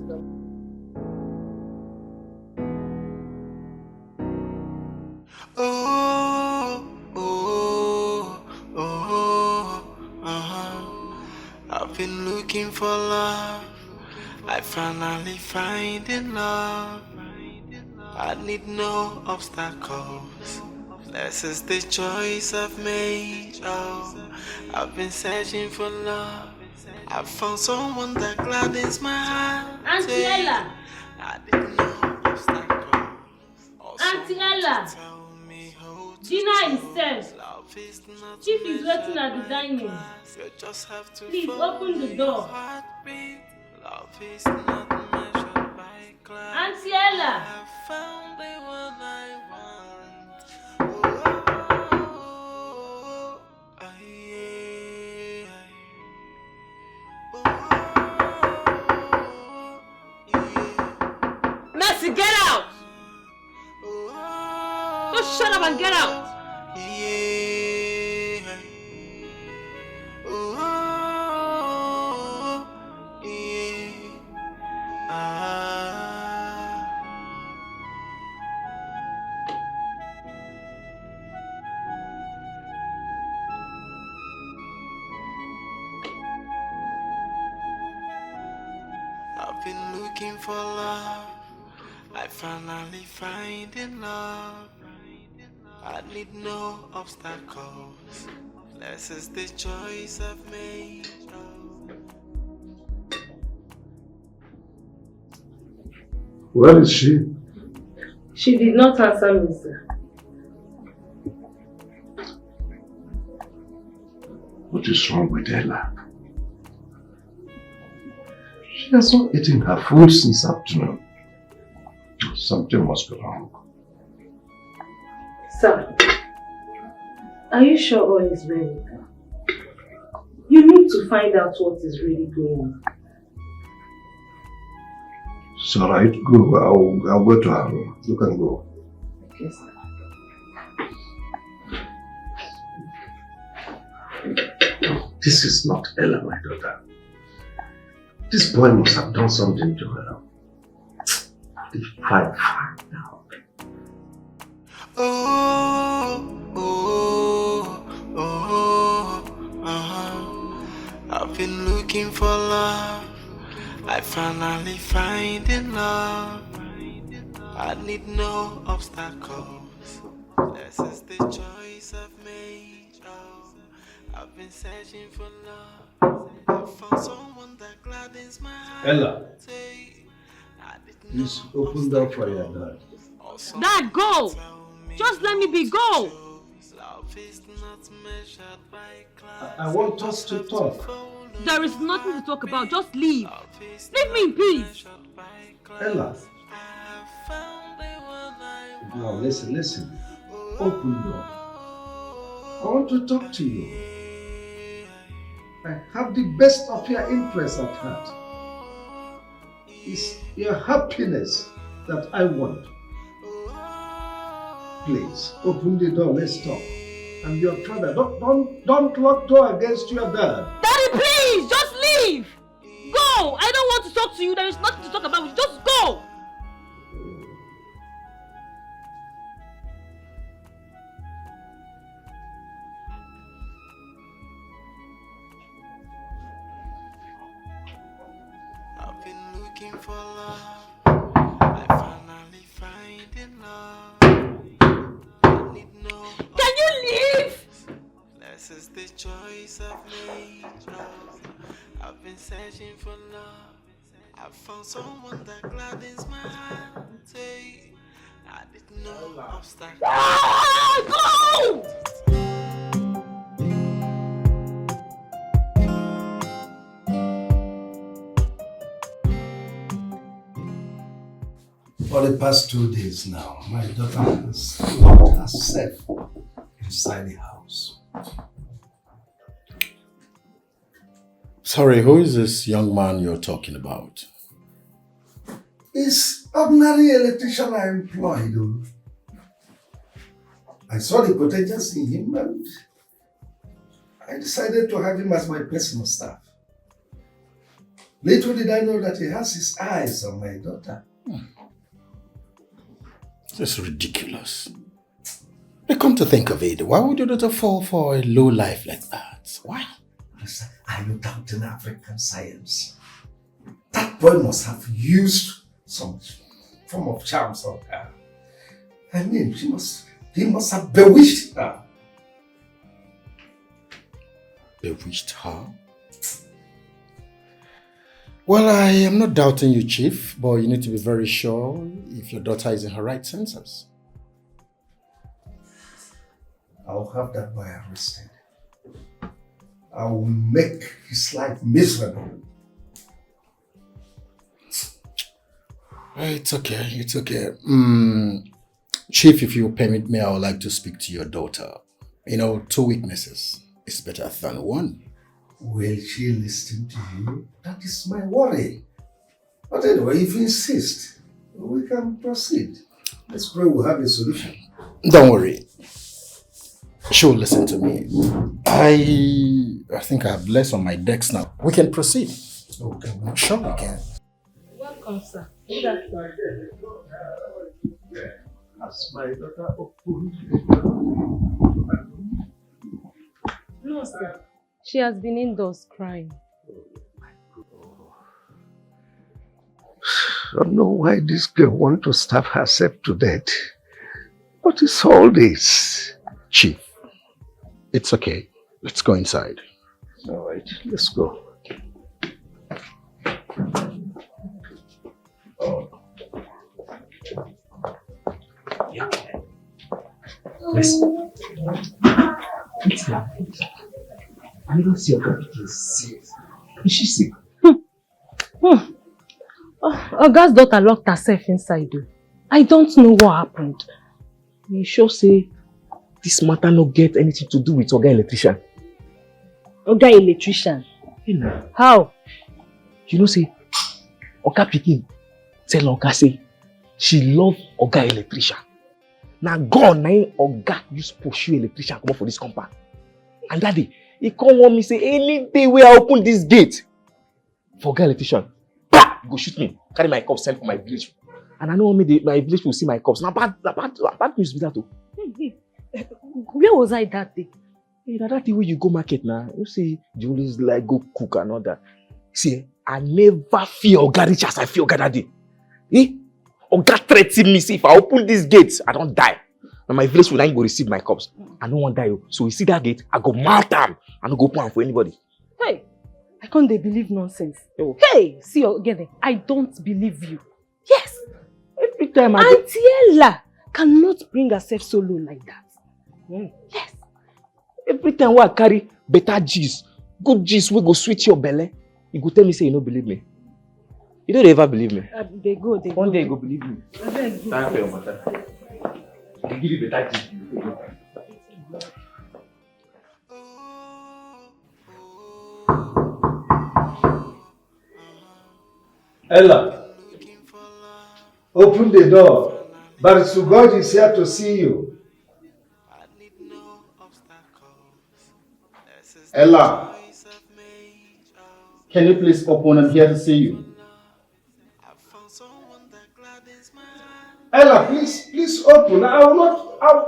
S10: I've been looking for love. I finally find in love. I need no obstacles. This is the choice I've made. Oh, I've been searching for love. I found someone that gladdens my heart.
S2: Auntie Ella.
S10: I need no obstacles.
S2: Auntie Ella. Dinner is served. Chief is waiting at the dining. Please open the door. Auntie Ella.
S13: Mercy, get out! Just shut up and get out!
S10: I've been looking for love. I finally find in love. I need no obstacles. This is the choice I've made.
S11: Where is she?
S2: She did not answer me, sir.
S11: What is wrong with Ella? She has not eaten her food since afternoon. Something must be wrong.
S2: Sir, are you sure all is well with her? You need to find out what is really going on.
S11: It's alright, go. I'll go to her room. You can go.
S2: Okay, sir.
S11: This is not Ella, my daughter. This boy must have done something to her. Fine now.
S10: I've been looking for love. I finally find in love. I need no obstacles. This is the choice I've made. Oh, I've been searching for love. I found someone that gladdens my heart.
S4: Ella, please open door for your dad.
S13: Dad, go! Just let me be, go!
S4: I want us to talk.
S13: There is nothing to talk about, just leave. Leave me in peace.
S4: Ella. Now listen. Open door. I want to talk to you. I have the best of your interests at heart. It's your happiness that I want. Please, open the door, let's talk. I'm your father. Don't lock door against your dad.
S13: Daddy, please, just leave! Go! I don't want to talk to you. There is nothing to talk about. Just go!
S10: I've been looking for love. I finally find in love. I need no.
S13: Can you leave?
S10: This is the choice I've made. Oh, I've been searching for love. I found someone that gladdens my heart. Hey, I didn't know obstacles.
S13: Go!
S5: For the past 2 days now, my daughter has locked herself inside the house. Sorry, who is this young man you're talking about? He's ordinary electrician I employed. I saw the potential in him and I decided to have him as my personal staff. Little did I know that he has his eyes on my daughter. This is ridiculous. But come to think of it, why would your daughter fall for a low life like that? Why?
S11: Listen, are you doubting African science? That boy must have used some form of charms on her. I mean, he must have bewitched her.
S5: Bewitched her? Well, I am not doubting you, Chief, but you need to be very sure if your daughter is in her right senses.
S11: I'll have that boy arrested. I will make his life miserable.
S5: It's okay, it's okay. Chief, if you permit me, I would like to speak to your daughter. You know, 2 witnesses is better than one.
S11: Will she listen to you? That is my worry. But anyway, if you insist, we can proceed. Let's pray we'll have a solution.
S5: Don't worry. She will listen to me. I think I have less on my decks now. We can proceed.
S11: Okay.
S5: Sure we can.
S6: Welcome, sir.
S11: As my daughter opened
S6: No, sir. She has been indoors crying.
S11: I don't know why this girl wants to starve herself to death. What is all this?
S5: Chief, it's okay. Let's go inside.
S11: All right, let's go.
S12: Yeah. Listen. It's not. I don't see your girl getting sick. Is she sick?
S6: Oga's daughter locked herself inside. I don't know what happened.
S12: You sure say this matter no get anything to do with Oga Electrician?
S6: Oga Electrician? How?
S12: You know say Oga pikin tell Oga say she love Oga Electrician. Now God na Oga use pursue Electrician come up for this compound. And that day, he come want me say any day where I open this gate for Oga Electrician, go shoot me, carry my cups, send for my village. And I know my village will see my cups. Now bad news be that too.
S6: Where was I that day?
S12: Hey, that day when you go market now, you see you always like go cook and all that. See, I never feel Oga rich as I feel Oga that day. Oga threatened me, say if I open this gate, I don't die. Now my village will not go receive my cups. I don't want to die. So you see that gate, I go mount them. I don't go open for anybody.
S6: Hey, I can't believe nonsense.
S12: Oh.
S6: Hey, see again, I don't believe you. Yes.
S12: Every time I
S6: Auntie Ella cannot bring herself so low like that. Yes.
S12: Every time I carry better G's, good G's, we go switch your belly. You go tell me say you don't believe me. You don't ever believe me.
S6: They go.
S12: One day you go believe me.
S6: Time
S12: for your matter. I give you better G's.
S11: Ella, open the door. Barisugod is here to see you. Ella,
S5: can you please open? I'm here to see you.
S11: Ella, please open.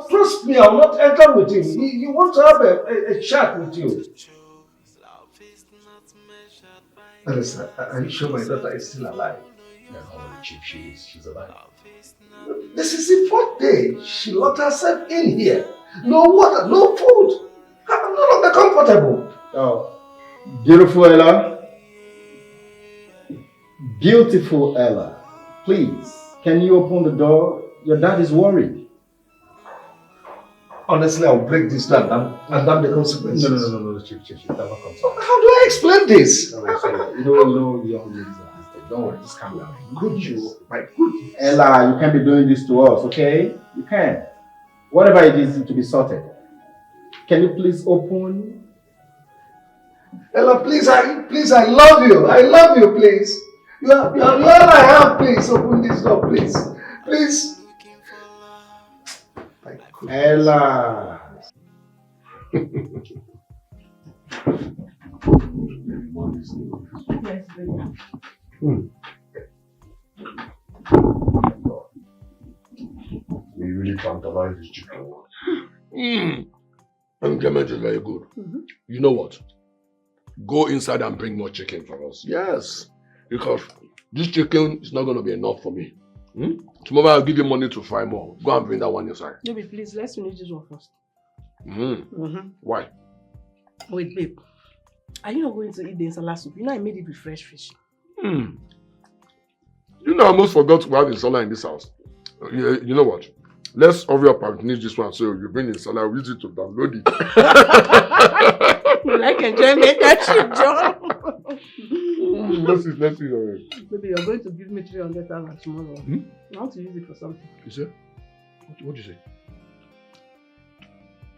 S11: Trust me, I will not enter with him. He wants to have a chat with you. Listen, are you sure my daughter is still alive?
S5: No, Chief, she's alive.
S11: This is the 4th day. She locked herself in here. No water, no food. I'm no longer
S4: comfortable.
S14: Oh, beautiful Ella. Beautiful Ella. Please, can you open the door? Your dad is worried.
S11: Honestly, I'll break this down and damn the consequences.
S4: No, Chief. That will come.
S11: How do I explain this?
S14: No, young ladies are. Don't worry, just calm down.
S11: Good.
S14: Ella, you can't be doing this to us, okay? You can't. Whatever it is to be sorted. Can you please open?
S11: Ella, please, I love you. I love you, please. You are all I have. Please open this door, please. Please.
S14: Ella.
S3: We really tantalize this chicken. Enjoyment is very good. You know what? Go inside and bring more chicken for us. Yes. Because this chicken is not going to be enough for me. Tomorrow I'll give you money to fry more. Go and bring that one inside.
S6: Baby, please, let's finish this one first.
S3: Why?
S6: Wait, babe. Are you not going to eat the insala soup? You know I made it with fresh fish.
S3: You know, I almost forgot to have insala in this house. You know what? Let's hurry up and finish this one so you bring insala, I'll use it to download it.
S6: You like enjoyment, that you, John?
S3: Let's see already.
S6: Baby, you're going to give me 300,000 tomorrow. I want to use it for something.
S3: You say? What did you say?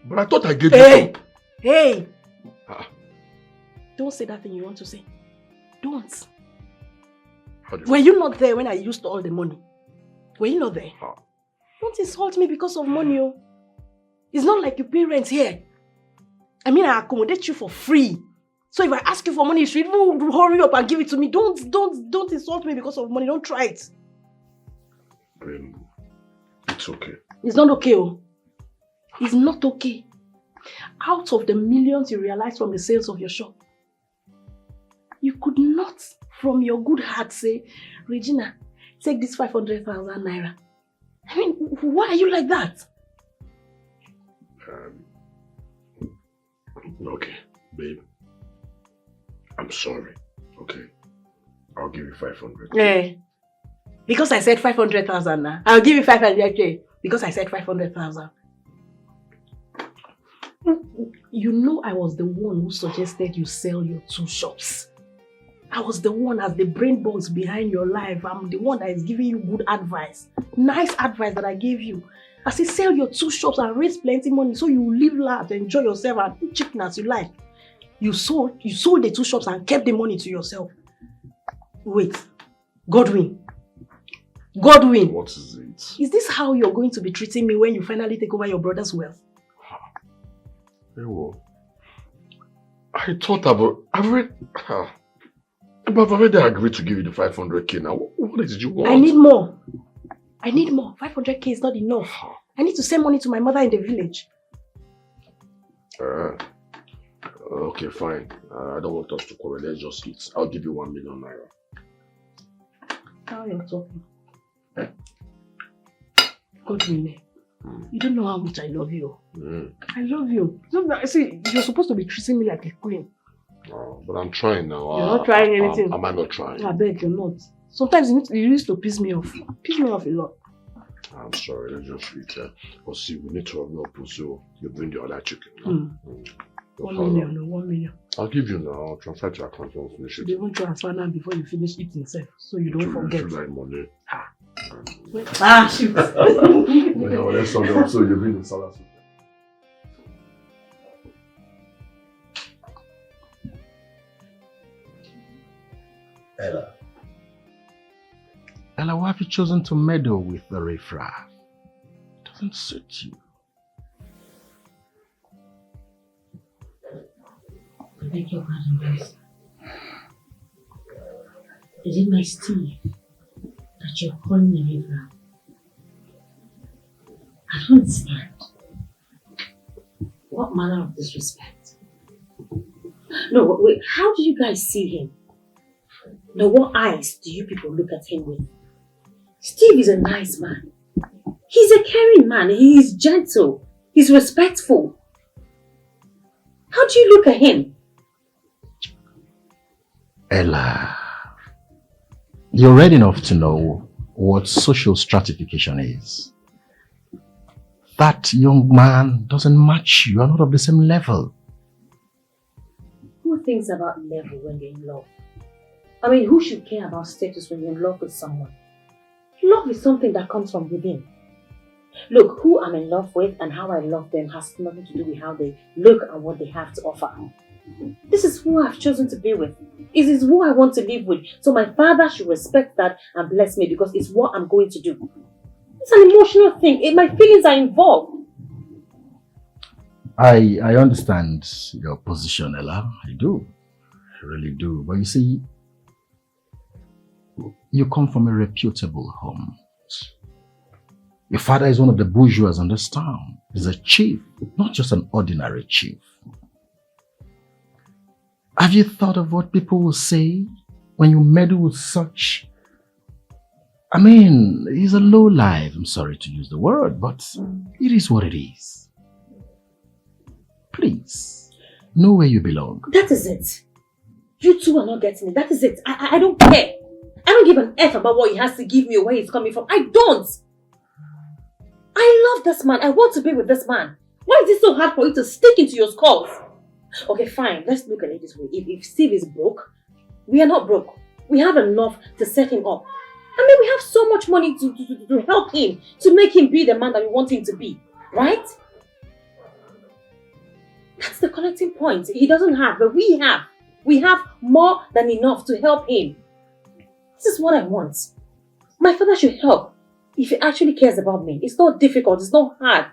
S3: But I thought I gave you some.
S6: Hey! Don't say that thing you want to say. Don't. Were you not there when I used all the money? Were you not there? Don't insult me because of money. Oh. It's not like you pay rent here. I mean, I accommodate you for free. So if I ask you for money, you should even hurry up and give it to me. Don't insult me because of money. Don't try it.
S3: It's okay.
S6: It's not okay. Oh. It's not okay. Out of the millions you realize from the sales of your shop, you could not, from your good heart, say, Regina, take this 500,000 naira. I mean, why are you like that?
S3: Okay, babe. I'm sorry. Okay. I'll give you 500.
S6: Yeah. Because I said 500,000 now. I'll give you 500K. Because I said 500,000. You know I was the one who suggested you sell your 2 shops. I was the one as the brain box behind your life. I'm the one that is giving you good advice. Nice advice that I gave you. I said sell your 2 shops and raise plenty money so you live large, enjoy yourself and eat chicken as you like. You sold the 2 shops and kept the money to yourself. Wait. Godwin.
S3: What is it?
S6: Is this how you're going to be treating me when you finally take over your brother's wealth?
S3: I thought I've already agreed to give you the 500K now. What did you want?
S6: I need more. 500K is not enough. I need to send money to my mother in the village.
S3: Okay, fine. I don't want us to quarrel. Let's just eat. I'll give you 1 million naira.
S6: Now you're talking. Godwin, you don't know how much I love you. I love you. See, you're supposed to be treating me like a queen.
S3: But I'm trying now.
S6: You're not trying anything.
S3: Am I not trying?
S6: I beg, you're not. Sometimes you used to piss me off. Piss me off a lot.
S3: I'm sorry, let's just eat. But see, we need to have up so you bring the other chicken.
S6: 1 million.
S3: I'll give you now. I'll transfer to your account and finish it.
S6: They won't transfer now before you finish eating self, so you don't forget.
S3: You like money.
S6: Shoot.
S3: Let's talk about so you bring the salad.
S11: Ella, why have you chosen to meddle with the riffraff? It doesn't suit you.
S2: I beg your pardon, please. Is it my Steve that you're calling me riffraff? I don't understand. What manner of disrespect? No, wait, how do you guys see him? No, what eyes do you people look at him with? Steve is a nice man. He's a caring man. He's gentle. He's respectful. How do you look at him?
S5: Ella, you're ready enough to know what social stratification is. That young man doesn't match you. You're not of the same level.
S2: Who thinks about level when they're in love? I mean, who should care about status when you're in love with someone? Love is something that comes from within. Look, who I'm in love with and how I love them has nothing to do with how they look and what they have to offer. This is who I've chosen to be with. This is who I want to live with. So my father should respect that and bless me because it's what I'm going to do. It's an emotional thing. My feelings are involved.
S5: I understand your position, Ella. I do. I really do. But you see, you come from a reputable home. Your father is one of the bourgeois in this town. He's a chief, not just an ordinary chief. Have you thought of what people will say when you meddle with such? I mean, he's a low life. I'm sorry to use the word, but it is what it is. Please, know where you belong.
S2: That is it. You two are not getting it. That is it. I don't care. I don't give an F about what he has to give me or where he's coming from. I don't. I love this man. I want to be with this man. Why is it so hard for you to stick into your skulls? Okay, fine. Let's look at it this way. If Steve is broke, we are not broke. We have enough to set him up. I mean, we have so much money to help him, to make him be the man that we want him to be. Right? That's the connecting point. He doesn't have, but we have. We have more than enough to help him. This is what I want. My father should help if he actually cares about me. It's not difficult. It's not hard.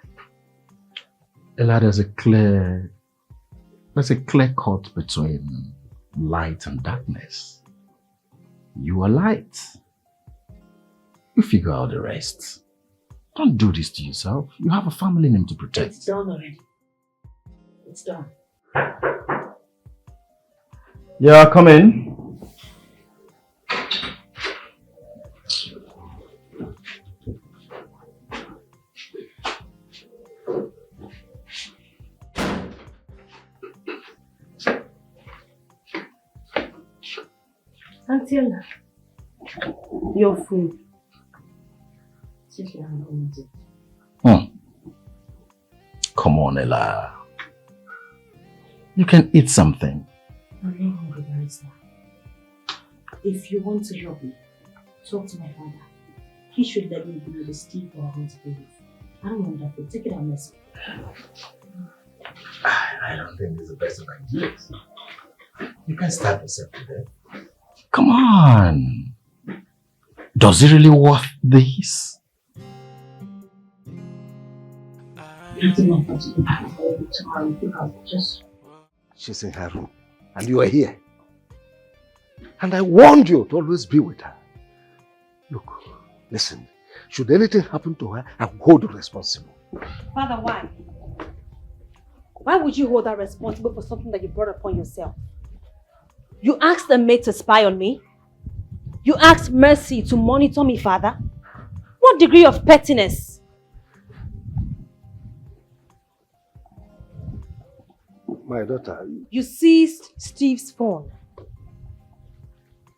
S5: Ella, there's a clear cut between light and darkness. You are light. You figure out the rest. Don't do this to yourself. You have a family name to protect.
S2: It's done already. It's done.
S12: Yeah, come in.
S2: Auntie Ella, your food.
S5: Come on, Ella. You can eat something.
S2: I'm not hungry, Barrister. If you want to help me, talk to my father. He should let me be with the Steve who I want to be with. I don't want that food. Take it out, Messi.
S5: I don't think it's the best of ideas. You can start yourself today. Come on. Does it really worth this?
S1: She's in her room and you are here. And I warned you to always be with her. Look, listen, should anything happen to her, I will hold you responsible.
S2: Father, why? Why would you hold her responsible for something that you brought upon yourself? You asked the maid to spy on me? You asked Mercy to monitor me, Father? What degree of pettiness?
S1: My daughter...
S2: You seized Steve's phone.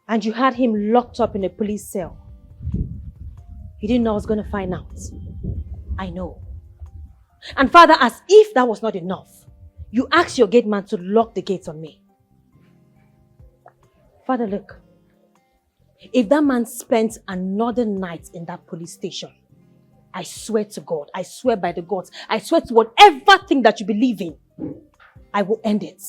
S2: And you had him locked up in a police cell. You didn't know I was going to find out. I know. And Father, as if that was not enough, you asked your gate man to lock the gates on me. Father, look. If that man spent another night in that police station, I swear to God, I swear by the gods, I swear to whatever thing that you believe in, I will end it.